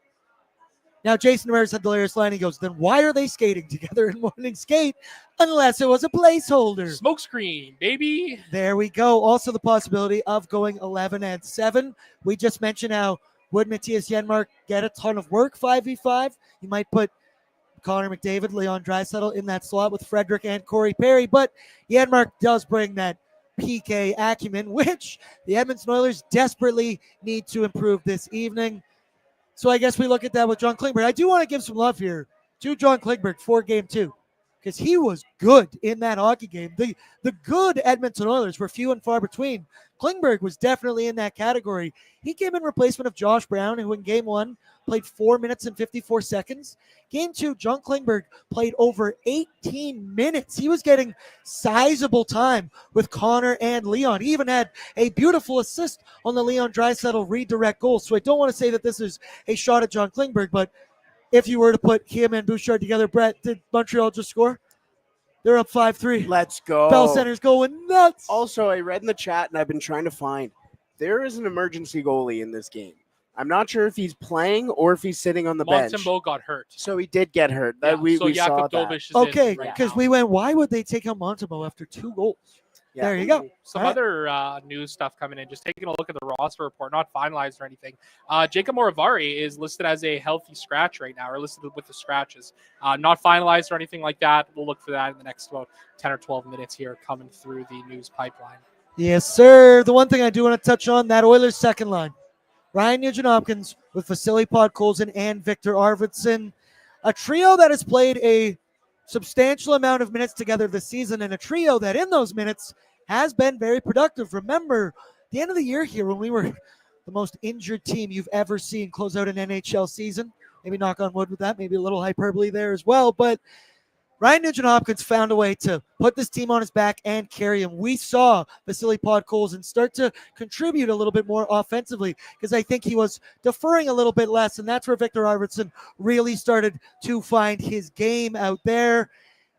Now, Jason Ramirez had the hilarious line. He goes, then why are they skating together in morning skate unless it was a placeholder? Smokescreen, baby. There we go. Also the possibility of going 11-7. We just mentioned how would Matthias Janmark get a ton of work 5v5. You might put Connor McDavid, Leon Draisaitl in that slot with Frederick and Corey Perry, but Janmark does bring that PK acumen, which the Edmonton Oilers desperately need to improve this evening. So I guess we look at that with John Klingberg. I do want to give some love here to John Klingberg for game 2 because he was good in that hockey game. The good Edmonton Oilers were few and far between. Klingberg was definitely in that category. He came in replacement of Josh Brown, who in game 1 played 4 minutes and 54 seconds. Game 2, John Klingberg played over 18 minutes. He was getting sizable time with Connor and Leon. He even had a beautiful assist on the Leon Draisaitl redirect goal. So I don't want to say that this is a shot at John Klingberg, but if you were to put him and Bouchard together, Brett, did Montreal just score? They're up 5-3. Let's go. Bell Center's going nuts. Also, I read in the chat, and I've been trying to find, there is an emergency goalie in this game. I'm not sure if he's playing or if he's sitting on the bench. Montembeault got hurt. So he did get hurt. We saw that. Is okay, right because now. we went, why would they take out Montembeault after 2 goals? Yeah. There you go. Some other news stuff coming in. Just taking a look at the roster report, not finalized or anything. Jacob Moravari is listed as a healthy scratch right now, or listed with the scratches. Not finalized or anything like that. We'll look for that in the next about 10 or 12 minutes here coming through the news pipeline. Yes, sir. The one thing I do want to touch on, that Oilers second line. Ryan Nugent-Hopkins with Vasily Podkolzin and Victor Arvidsson. A trio that has played a substantial amount of minutes together this season, and a trio that in those minutes has been very productive. Remember, the end of the year here when we were the most injured team you've ever seen close out an NHL season. Maybe knock on wood with that, maybe a little hyperbole there as well, but Ryan Nugent-Hopkins found a way to put this team on his back and carry him. We saw Vasily Podkolzin start to contribute a little bit more offensively because I think he was deferring a little bit less, and that's where Victor Arvidsson really started to find his game out there.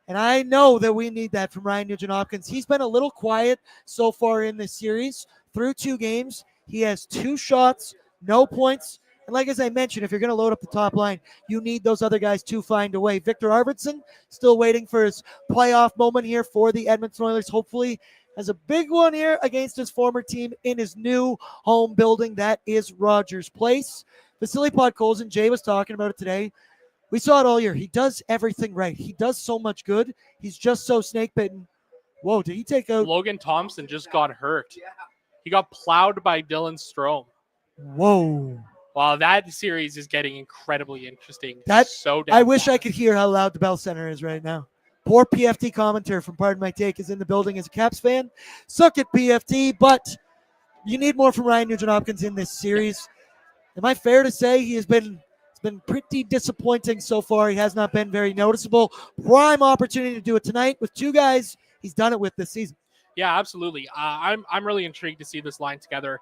And I know that we need that from Ryan Nugent-Hopkins. He's been a little quiet so far in this series. Through 2 games, he has 2 shots, no points. And like as I mentioned, if you're going to load up the top line, you need those other guys to find a way. Victor Arvidsson still waiting for his playoff moment here for the Edmonton Oilers. Hopefully has a big one here against his former team in his new home building. That is Rogers Place. Vasily Podkolzin, Jay was talking about it today. We saw it all year. He does everything right. He does so much good. He's just so snake-bitten. Whoa, did he take out? Logan Thompson just got hurt. He got plowed by Dylan Strome. Whoa. Wow, that series is getting incredibly interesting. I wish I could hear how loud the Bell Center is right now. Poor PFT commentator from Pardon My Take is in the building as a Caps fan. Suck it, PFT, but you need more from Ryan Nugent-Hopkins in this series. Am I fair to say it's been pretty disappointing so far? He has not been very noticeable. Prime opportunity to do it tonight with 2 guys he's done it with this season. Yeah, absolutely. I'm really intrigued to see this line together.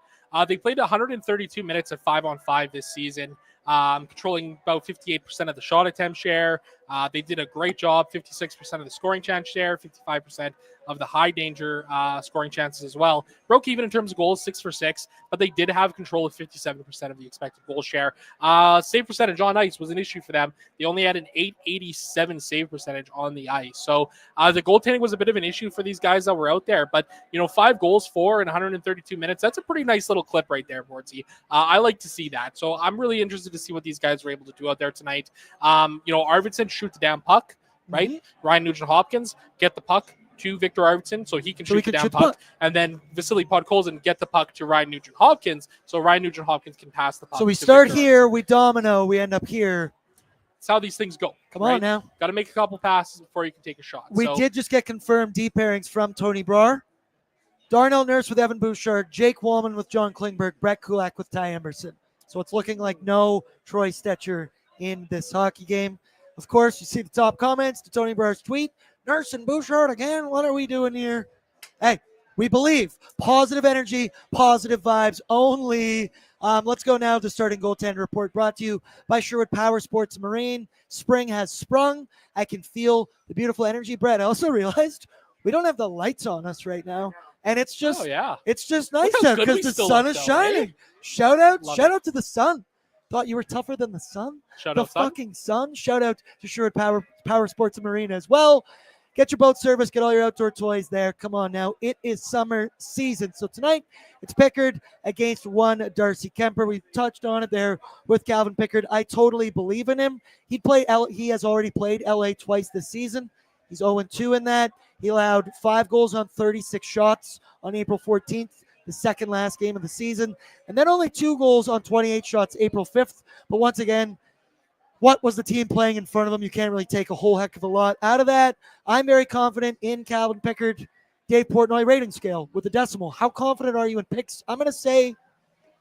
They played 132 minutes at 5-on-5 this season. controlling about 58% of the shot attempt share. They did a great job, 56% of the scoring chance share, 55% of the high danger scoring chances as well. Broke even in terms of goals, 6 for 6, but they did have control of 57% of the expected goal share. Save percentage on ice was an issue for them. They only had an 887 save percentage on the ice. So the goaltending was a bit of an issue for these guys that were out there. But, 5 goals, 4 in 132 minutes, that's a pretty nice little clip right there, Bordsy. I like to see that. So I'm really interested to see what these guys were able to do out there tonight. Arvidsson shoot the damn puck, right? Mm-hmm. Ryan Nugent-Hopkins get the puck to Victor Arvidsson so he can shoot the damn puck. And then Vasily Podkolzin get the puck to Ryan Nugent-Hopkins so Ryan Nugent-Hopkins can pass the puck. So we to start Victor here, Arvidsson. we domino, we end up here. That's how these things go. Come on now. Got to make a couple passes before you can take a shot. We did just get confirmed D pairings from Tony Brar. Darnell Nurse with Evan Bouchard, Jake Wallman with John Klingberg, Brett Kulak with Ty Emberson. So it's looking like no Troy Stetcher in this hockey game. Of course, you see the top comments to Tony Brar's tweet. Nurse and Bouchard again. What are we doing here? Hey, we believe. Positive energy, positive vibes only. Let's go now to starting goaltender report brought to you by Sherwood Power Sports Marine. Spring has sprung. I can feel the beautiful energy. Brett, I also realized we don't have the lights on us right now. And it's just it's just nice Look how out good because we the still sun look, is though, eh? shining. Shout out Love to the sun. Thought you were tougher than the sun. Shout The out, son. fucking sun. Shout out to Sherwood Power Sports and Marine as well. Get your boat service. Get all your outdoor toys there. Come on now. It is summer season. So tonight, it's Pickard against one Darcy Kemper. We touched on it there with Calvin Pickard. I totally believe in him. He has already played LA twice this season. He's 0-2 in that. He allowed 5 goals on 36 shots on April 14th, the second last game of the season. And then only 2 goals on 28 shots April 5th. But once again, what was the team playing in front of them? You can't really take a whole heck of a lot out of that. I'm very confident in Calvin Pickard. Dave Portnoy rating scale with a decimal. How confident are you in picks? I'm going to say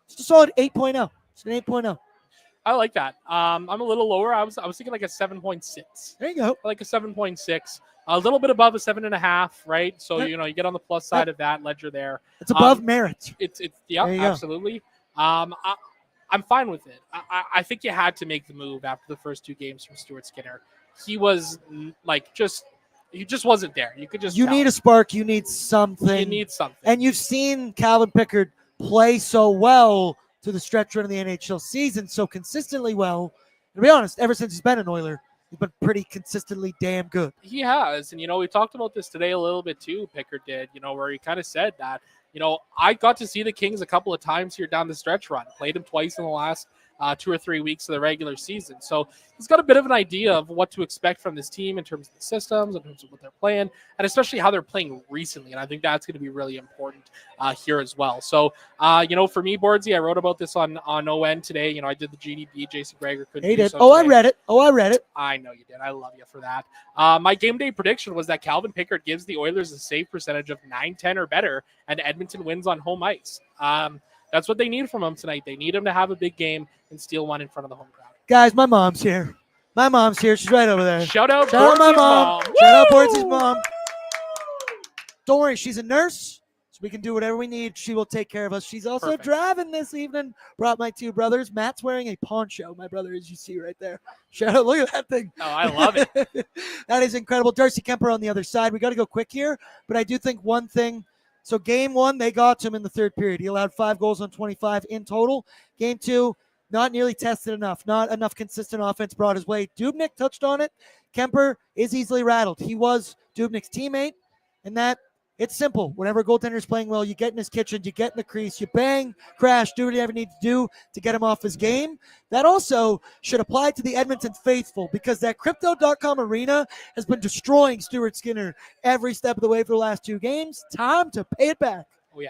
it's a solid 8.0. It's an 8.0. I like that. I'm a little lower. I was thinking like a 7.6. There you go. I like a 7.6. A little bit above a 7.5, right? So, Yep. You get on the plus side of that ledger there. It's above merit. It's yeah, There you go. absolutely. I'm fine with it. I think you had to make the move after the first 2 games from Stuart Skinner. He was he just wasn't there. You could just You tell. need a spark. You need something. You need something. And you've seen Calvin Pickard play so well to the stretch run of the NHL season, so consistently well. To be honest, ever since he's been an Oiler, he's been pretty consistently damn good. He has. And, we talked about this today a little bit too, Pickard did, where he kind of said that, I got to see the Kings a couple of times here down the stretch run. Played him twice in the last 2 or 3 weeks of the regular season. So he's got a bit of an idea of what to expect from this team in terms of the systems, in terms of what they're playing, and especially how they're playing recently. And I think that's going to be really important here as well. So, for me, Bordsy, I wrote about this on ON today. I did the GDP. Jason Greger couldn't He do did. so Oh, I today. read it. I know you did. I love you for that. My game day prediction was that Calvin Pickard gives the Oilers a save percentage of 9-10 or better, and Edmonton wins on home ice. That's what they need from him tonight. They need him to have a big game and steal one in front of the home crowd. Guys, my mom's here. She's right over there. Shout out Shout out my Bordzy's mom. mom. Shout out Bordzy's mom. Don't worry, she's a nurse, so we can do whatever we need. She will take care of us. She's also Perfect. driving this evening. Brought my 2 brothers. Matt's wearing a poncho, my brother, as you see right there. Shout out, look at that thing. Oh, I love it. That is incredible. Darcy Kemper on the other side. We got to go quick here, but I do think one thing. So game 1, they got to him in the third period. He allowed 5 goals on 25 in total. Game 2, not nearly tested enough. Not enough consistent offense brought his way. Dubnyk touched on it. Kemper is easily rattled. He was Dubnyk's teammate, and that it's simple. Whenever a goaltender is playing well, you get in his kitchen, you get in the crease, you bang, crash, do what you ever need to do to get him off his game. That also should apply to the Edmonton faithful because that Crypto.com arena has been destroying Stuart Skinner every step of the way for the last 2 games. Time to pay it back. Oh, yeah.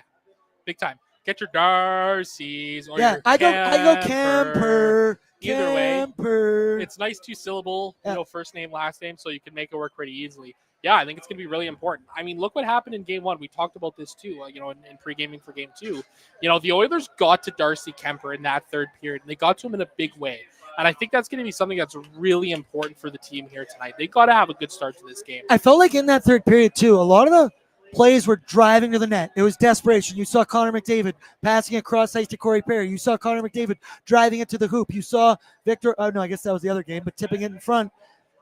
Big time. Get your Darcys or Yeah, your I go Camper. Either way, Camper. it's nice 2-syllable, Yeah. First name, last name, so you can make it work pretty easily. Yeah, I think it's going to be really important. I mean, look what happened in game 1. We talked about this too, in pre-gaming for game 2. The Oilers got to Darcy Kemper in that third period, and they got to him in a big way. And I think that's going to be something that's really important for the team here tonight. They got to have a good start to this game. I felt like in that third period too, a lot of Plays were driving to the net. It was desperation. You saw Connor McDavid passing across ice to Corey Perry. You saw Connor McDavid driving it to the hoop. You saw Victor, oh no, I guess that was the other game, but tipping it in front.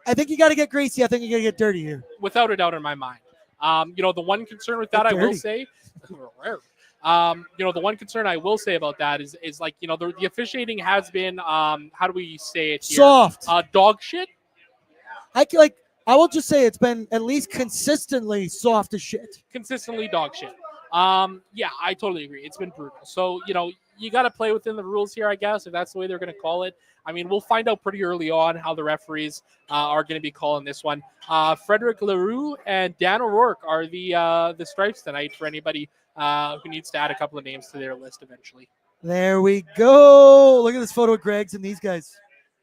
I think you got to get greasy. I think you got to get dirty here. Without a doubt in my mind. The one concern with that, I will say, the one concern I will say about that is like, the officiating has been, how do we say it here? Soft. Dog shit. I will just say it's been at least consistently soft as shit. Consistently dog shit. Yeah, I totally agree. It's been brutal. So, you got to play within the rules here, I guess, if that's the way they're going to call it. I mean, we'll find out pretty early on how the referees are going to be calling this one. Frederick Leroux and Dan O'Rourke are the stripes tonight for anybody who needs to add a couple of names to their list eventually. There we go. Look at this photo of Greg's and these guys.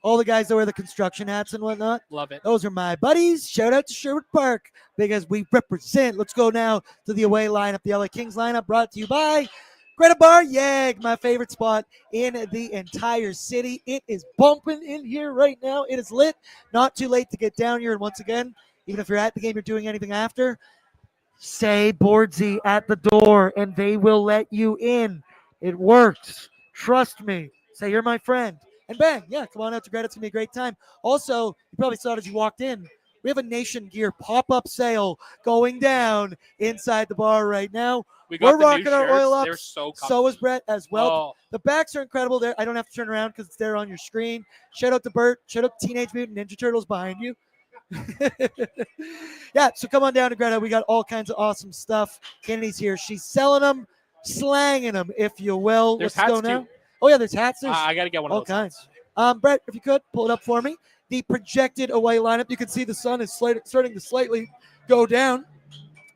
All the guys that wear the construction hats and whatnot. Love it. Those are my buddies. Shout out to Sherwood Park because we represent. Let's go now to the away lineup, the LA Kings lineup, brought to you by Greta Bar Yag, my favorite spot in the entire city. It is bumping in here right now. It is lit. Not too late to get down here. And once again, even if you're at the game, you're doing anything after, say BORDZY at the door and they will let you in. It works. Trust me. Say you're my friend. And bang, yeah, come on out to Greta. It's going to be a great time. Also, you probably saw it as you walked in. We have a Nation Gear pop-up sale going down inside the bar right now. We're rocking our oil ups. They're so comfy. So is Brett as well. Oh. The backs are incredible. There, I don't have to turn around because it's there on your screen. Shout out to Bert. Shout out to Teenage Mutant Ninja Turtles behind you. Yeah, so come on down to Greta. We got all kinds of awesome stuff. Kennedy's here. She's selling them, slanging them, if you will. There's Let's go hats now. too. Oh, yeah, there's hats. There's I got to get one all of those. kinds. Brett, if you could, pull it up for me. The projected away lineup. You can see the sun is starting to slightly go down.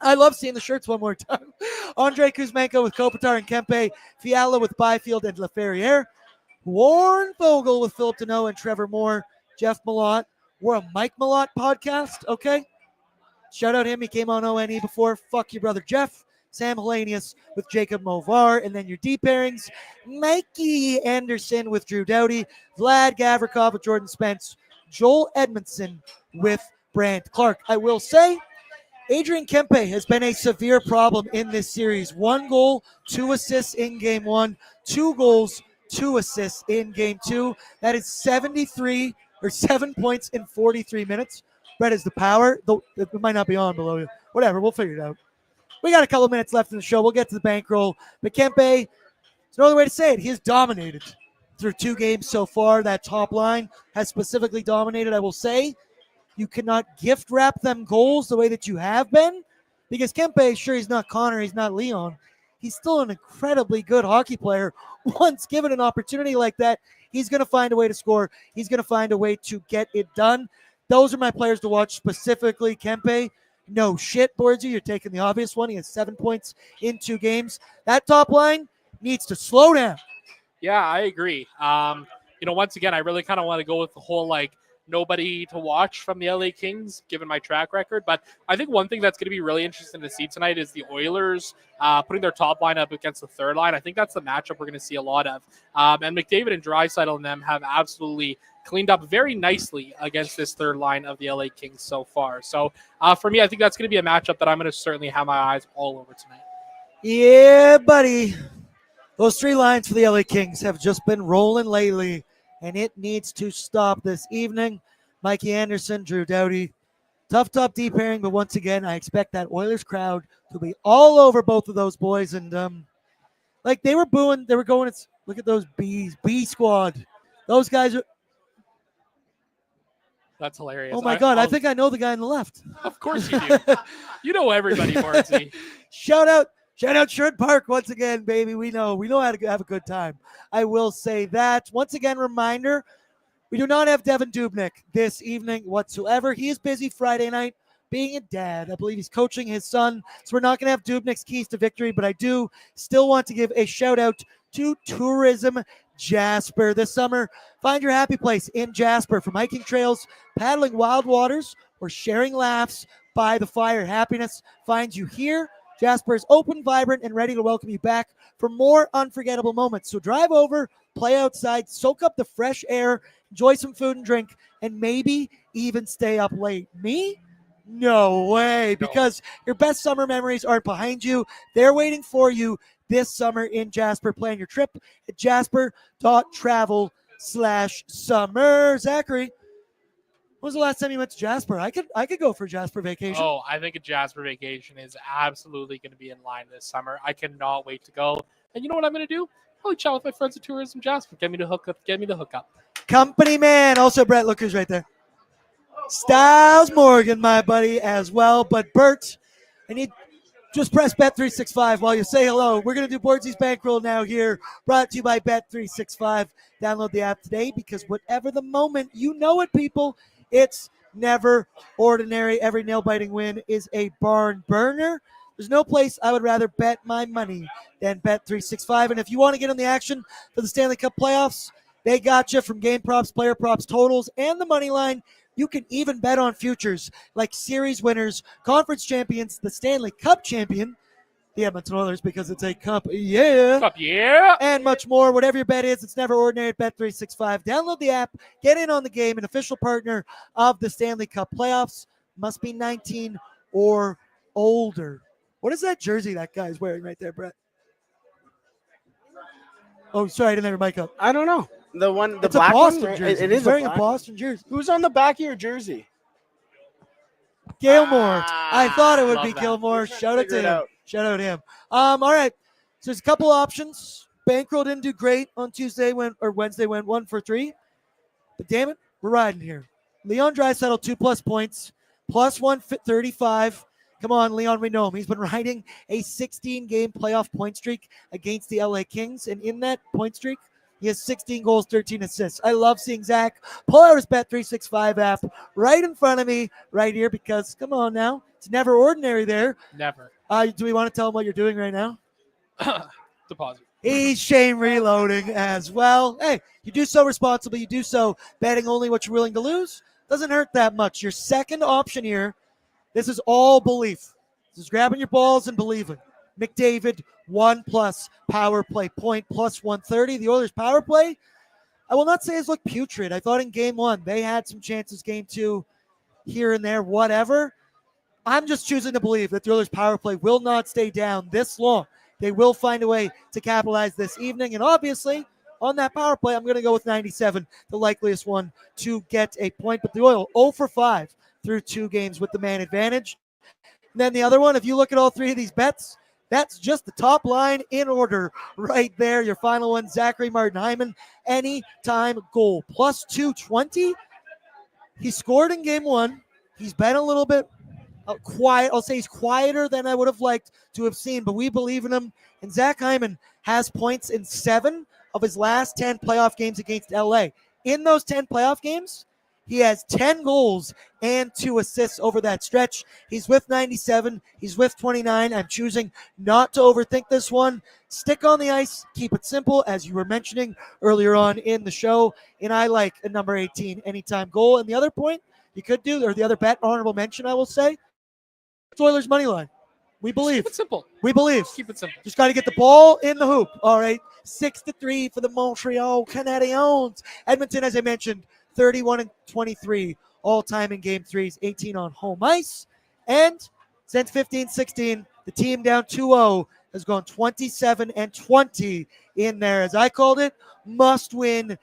I love seeing the shirts one more time. Andre Kuzmenko with Kopitar and Kempe. Fiala with Byfield and LaFerriere. Warren Fogle with Philip Deneau and Trevor Moore. Jeff Malott. We're a Mike Malott podcast, okay? Shout out him. He came on ONE before. Fuck your brother Jeff. Sam Hellenius with Jacob Movar. And then your D pairings, Mikey Anderson with Drew Doughty. Vlad Gavrikov with Jordan Spence. Joel Edmondson with Brandt Clark. I will say, Adrian Kempe has been a severe problem in this series. 1 goal, 2 assists in game 1, 2 goals, 2 assists in game 2. That is 7 points in 43 minutes. Brett is the power. It might not be on below you. Whatever, we'll figure it out. We got a couple minutes left in the show. We'll get to the bankroll. But Kempe, there's no other way to say it. He has dominated through 2 games so far. That top line has specifically dominated. I will say you cannot gift wrap them goals the way that you have been because Kempe, sure, he's not Connor, he's not Leon. He's still an incredibly good hockey player. Once given an opportunity like that, he's going to find a way to score. He's going to find a way to get it done. Those are my players to watch, specifically Kempe. No shit, BORDZY, you're taking the obvious one. He has 7 points in 2 games. That top line needs to slow down. Yeah, I agree. Once again, I really kind of want to go with the whole, nobody to watch from the LA Kings, given my track record. But I think one thing that's going to be really interesting to see tonight is the Oilers putting their top line up against the third line. I think that's the matchup we're going to see a lot of. And McDavid and Draisaitl and them have absolutely cleaned up very nicely against this third line of the LA Kings so far. So for me, I think that's going to be a matchup that I'm going to certainly have my eyes all over tonight. Yeah, buddy. Those 3 lines for the LA Kings have just been rolling lately, and it needs to stop this evening. Mikey Anderson, Drew Doughty. Tough D pairing, but once again, I expect that Oilers crowd to be all over both of those boys. And they were booing, they were going, look at those B squad. Those guys are. That's hilarious. Oh my God, I think I know the guy on the left. Of course you do. You know everybody, BORDZY. Shout out Sherwood Park once again, baby. We know how to have a good time. I will say that. Once again, reminder, we do not have Devin Dubnyk this evening whatsoever. He is busy Friday night being a dad. I believe he's coaching his son, so we're not going to have Dubnyk's keys to victory, but I do still want to give a shout out to Tourism Jasper this summer. Find your happy place in Jasper from hiking trails, paddling wild waters, or sharing laughs by the fire. Happiness finds you here. Jasper is open, vibrant, and ready to welcome you back for more unforgettable moments. So drive over, play outside, soak up the fresh air, enjoy some food and drink, and maybe even stay up late. Me? No way, because your best summer memories aren't behind you. They're waiting for you this summer in Jasper. Plan your trip at jasper.travel/summer. Zachary, when was the last time you went to Jasper? I could go for a Jasper vacation. Oh, I think a Jasper vacation is absolutely going to be in line this summer. I cannot wait to go. And you know what I'm going to do? Probably chat with my friends at Tourism Jasper. Get me the hookup. Company man. Also, Brett, look who's right there. Styles Morgan, my buddy, as well. But Bert, I need just press Bet365 while you say hello. We're going to do Bordzy's Bankroll now here, brought to you by Bet365. Download the app today because whatever the moment, you know it, people. It's never ordinary. Every nail-biting win is a barn burner. There's no place I would rather bet my money than Bet365. And if you want to get on the action for the Stanley Cup playoffs, they got you from game props, player props, totals, and the money line. You can even bet on futures like series winners, conference champions, the Stanley Cup champion, the Edmonton Oilers, because it's a cup, yeah, and much more. Whatever your bet is, it's never ordinary at Bet365. Download the app, get in on the game, an official partner of the Stanley Cup playoffs. Must be 19 or older. What is that jersey that guy's wearing right there, Brett? Oh, sorry, I didn't have your mic up. I don't know. The It's black a Boston one. jersey. It He's is wearing a black one. Boston jersey. Who's on the back of your jersey? Gilmore. I thought it would love be that. Gilmore. Shout out to Figure it him. out. Shout out to him. All right. So there's a couple options. Bankroll didn't do great on Wednesday went 1 for 3. But damn it, we're riding here. Leon Draisaitl 2+ points, plus 135. Come on, Leon, we know him. He's been riding a 16-game playoff point streak against the LA Kings. And in that point streak, he has 16 goals, 13 assists. I love seeing Zach pull out his Bet365 app right in front of me right here because, come on now, it's never ordinary there. Never. Do we want to tell him what you're doing right now? Deposit. He's shame reloading as well. Hey, you do so responsibly. You do so betting only what you're willing to lose. Doesn't hurt that much. Your second option here, this is all belief. This is grabbing your balls and believing. McDavid, 1+ power play point, plus 130. The Oilers' power play, I will not say has looked putrid. I thought in game 1 they had some chances. Game 2, here and there, whatever. I'm just choosing to believe that the Oilers' power play will not stay down this long. They will find a way to capitalize this evening. And obviously, on that power play, I'm going to go with 97, the likeliest one to get a point. But the Oil, 0 for 5 through 2 games with the man advantage. And then the other one, if you look at all 3 of these bets, that's just the top line in order right there. Your final one, Zachary Martin-Hyman, anytime goal, plus 220. He scored in game 1. He's been a little bit quiet. I'll say he's quieter than I would have liked to have seen, but we believe in him. And Zach Hyman has points in 7 of his last 10 playoff games against LA. In those 10 playoff games, he has 10 goals and 2 assists over that stretch. He's with 97. He's with 29. I'm choosing not to overthink this one. Stick on the ice. Keep it simple, as you were mentioning earlier on in the show. And I like a number 18 anytime goal. And the other point you could do, or the other bet, honorable mention, I will say, it's Oilers money line. We believe. Keep it simple. We believe. Keep it simple. Just got to get the ball in the hoop. All right. 6-3 for the Montreal Canadiens. Edmonton, as I mentioned, 31-23 all-time in game 3s, 18 on home ice. And since 15-16, the team down 2-0 has gone 27-20 in there. As I called it, must win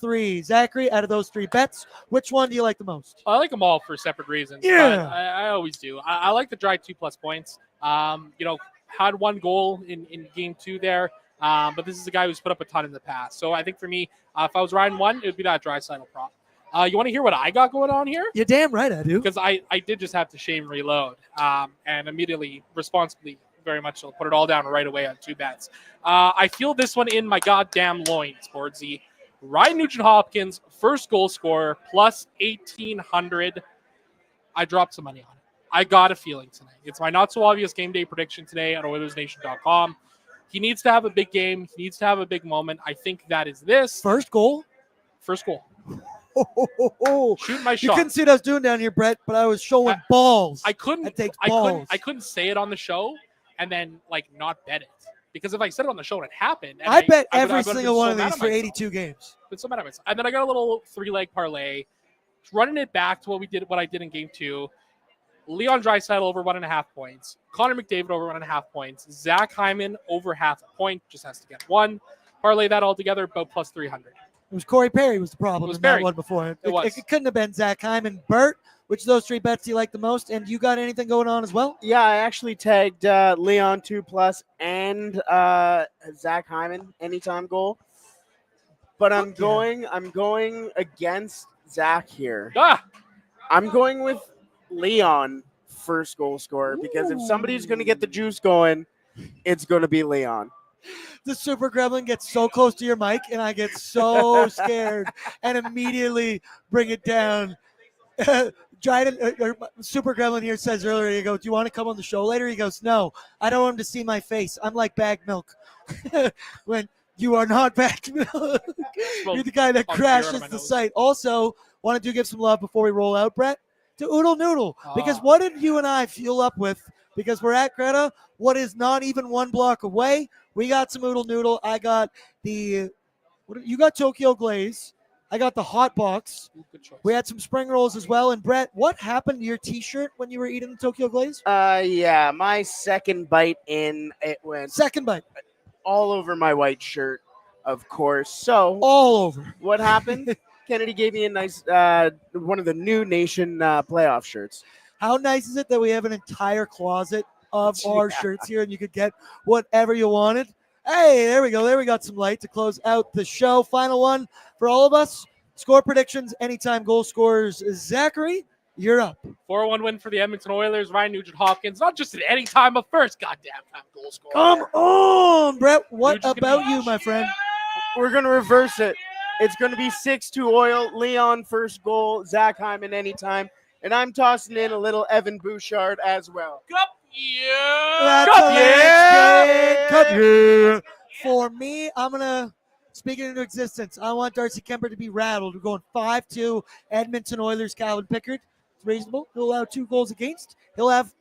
3. Zachary, out of those 3 bets, which one do you like the most? I like them all for separate reasons. Yeah. But I always do. I like the dry 2+ points. Had 1 goal in game 2 there. But this is a guy who's put up a ton in the past. So I think for me, if I was riding one, it would be that Draisaitl prop. You want to hear what I got going on here? You're damn right I do. Because I did just have to shame reload and immediately, responsibly, very much so, put it all down right away on 2 bets. I feel this one in my goddamn loins, Bordsy. Ryan Nugent-Hopkins, first goal scorer, plus 1,800. I dropped some money on it. I got a feeling tonight. It's my not-so-obvious game day prediction today at OilersNation.com. He needs to have a big game. He needs to have a big moment. I think that is this. First goal? First goal. Oh. Shoot my You shot. couldn't see what I was doing down here, Brett, but I was showing balls. I couldn't. That takes balls. I couldn't say it on the show and then not bet it. Because if I said it on the show and it happened, and I bet I every would've been single so one of mad these at for myself. 82 games. Been so mad at myself. And then I got a little 3-leg parlay, running it back to what I did in game 2. Leon Draisaitl over 1.5 points. Connor McDavid over 1.5 points. Zach Hyman over half a point, just has to get one. Parlay that all together, about plus 300. It was Corey Perry was the problem was in Perry. that one before. It was. It couldn't have been Zach Hyman. Bert, which of those three bets do you like the most? And you got anything going on as well? Yeah, I actually tagged Leon 2+ and Zach Hyman anytime goal. But I'm going against Zach here. Ah! I'm going with Leon first goal scorer because if somebody's going to get the juice going, it's going to be Leon. The Super Gremlin gets so close to your mic, and I get so scared and immediately bring it down. Super Gremlin here says earlier, he goes, do you want to come on the show later? He goes, no, I don't want him to see my face. I'm like bagged milk. When you are not bagged milk. You're the guy that crashes the site. Also, want to give some love before we roll out, Brett, to Oodle Noodle. Because what did you and I fuel up with? Because we're at Greta, what is not even 1 block away. We got some Oodle Noodle. I got you got Tokyo Glaze. I got the hot box. Good choice. We had some spring rolls as well. And Brett, what happened to your T-shirt when you were eating the Tokyo Glaze? Yeah, my second bite in, it went Second bite. all over my white shirt, of course. So All over. what happened? Kennedy gave me a nice one of the new Nation playoff shirts. How nice is it that we have an entire closet of our shirts here and you could get whatever you wanted? Hey, there we go. There we got some light to close out the show. Final one for all of us. Score predictions, anytime goal scorers. Zachary, you're up. 4-1 win for the Edmonton Oilers. Ryan Nugent-Hopkins, not just at any time, but first goddamn time goal scorer. Come on, Brett. What Nugent's about gonna be you, my friend? We're going to reverse it. It's going to be 6-2 Oil. Leon first goal. Zach Hyman anytime. And I'm tossing in a little Evan Bouchard as well. Cup, That's Cup, Cup, yeah. For me, I'm going to speak it into existence. I want Darcy Kemper to be rattled. We're going 5-2 Edmonton Oilers, Calvin Pickard. It's reasonable. He'll allow 2 goals against. He'll have,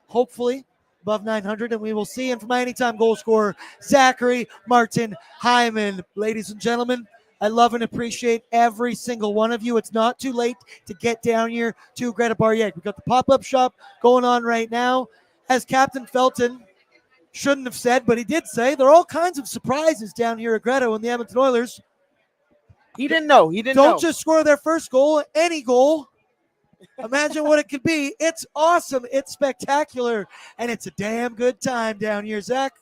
hopefully, above 900, and we will see. And for my anytime goal scorer, Zachary Martin Hyman. Ladies and gentlemen, I love and appreciate every single one of you. It's not too late to get down here to Greta Barriere. We've got the pop-up shop going on right now. As Captain Felton shouldn't have said, but he did say, there are all kinds of surprises down here at Greta when the Edmonton Oilers He didn't know. don't just score their first goal, any goal. Imagine what it could be. It's awesome. It's spectacular. And it's a damn good time down here, Zach.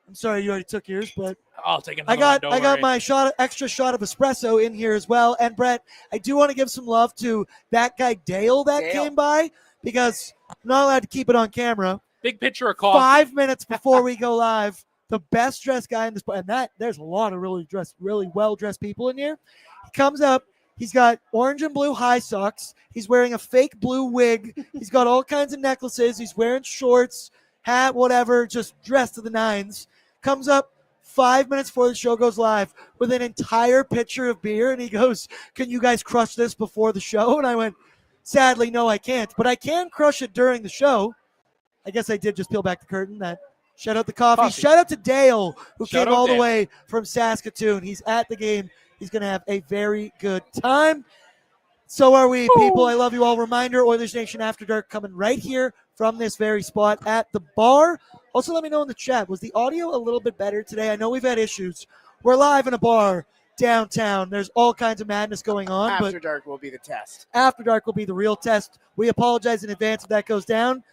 I'm sorry you already took yours, but I'll take another I got my extra shot of espresso in here as well. And Brett, I do want to give some love to that guy Dale came by because I'm not allowed to keep it on camera. Big picture of coffee. 5 minutes before we go live, the best dressed guy in this, and there's a lot of really well dressed people in here. He comes up. He's got orange and blue high socks. He's wearing a fake blue wig. He's got all kinds of necklaces. He's wearing shorts, hat, whatever, just dressed to the nines. Comes up 5 minutes before the show goes live with an entire pitcher of beer, and he goes, can you guys crush this before the show? And I went, sadly, no, I can't. But I can crush it during the show. I guess I did just peel back the curtain. Shout out the coffee. Shout out to Dale, who came all the way from Saskatoon. He's at the game. He's going to have a very good time. So are we, people. I love you all. Reminder, Oilers Nation After Dark coming right here from this very spot at the bar. Also, let me know in the chat, was the audio a little bit better today? I know we've had issues. We're live in a bar downtown. There's all kinds of madness going on. After Dark will be the test. After Dark will be the real test. We apologize in advance if that goes down.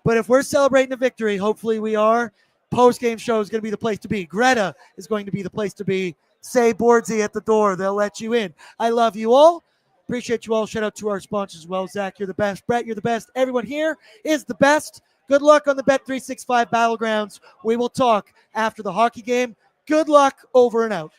But if we're celebrating a victory, hopefully we are, post-game show is going to be the place to be. Greta is going to be the place to be. Say BORDZY at the door. They'll let you in. I love you all. Appreciate you all. Shout out to our sponsors as well. Zach, you're the best. Brett, you're the best. Everyone here is the best. Good luck on the Bet365 Battlegrounds. We will talk after the hockey game. Good luck. Over and out.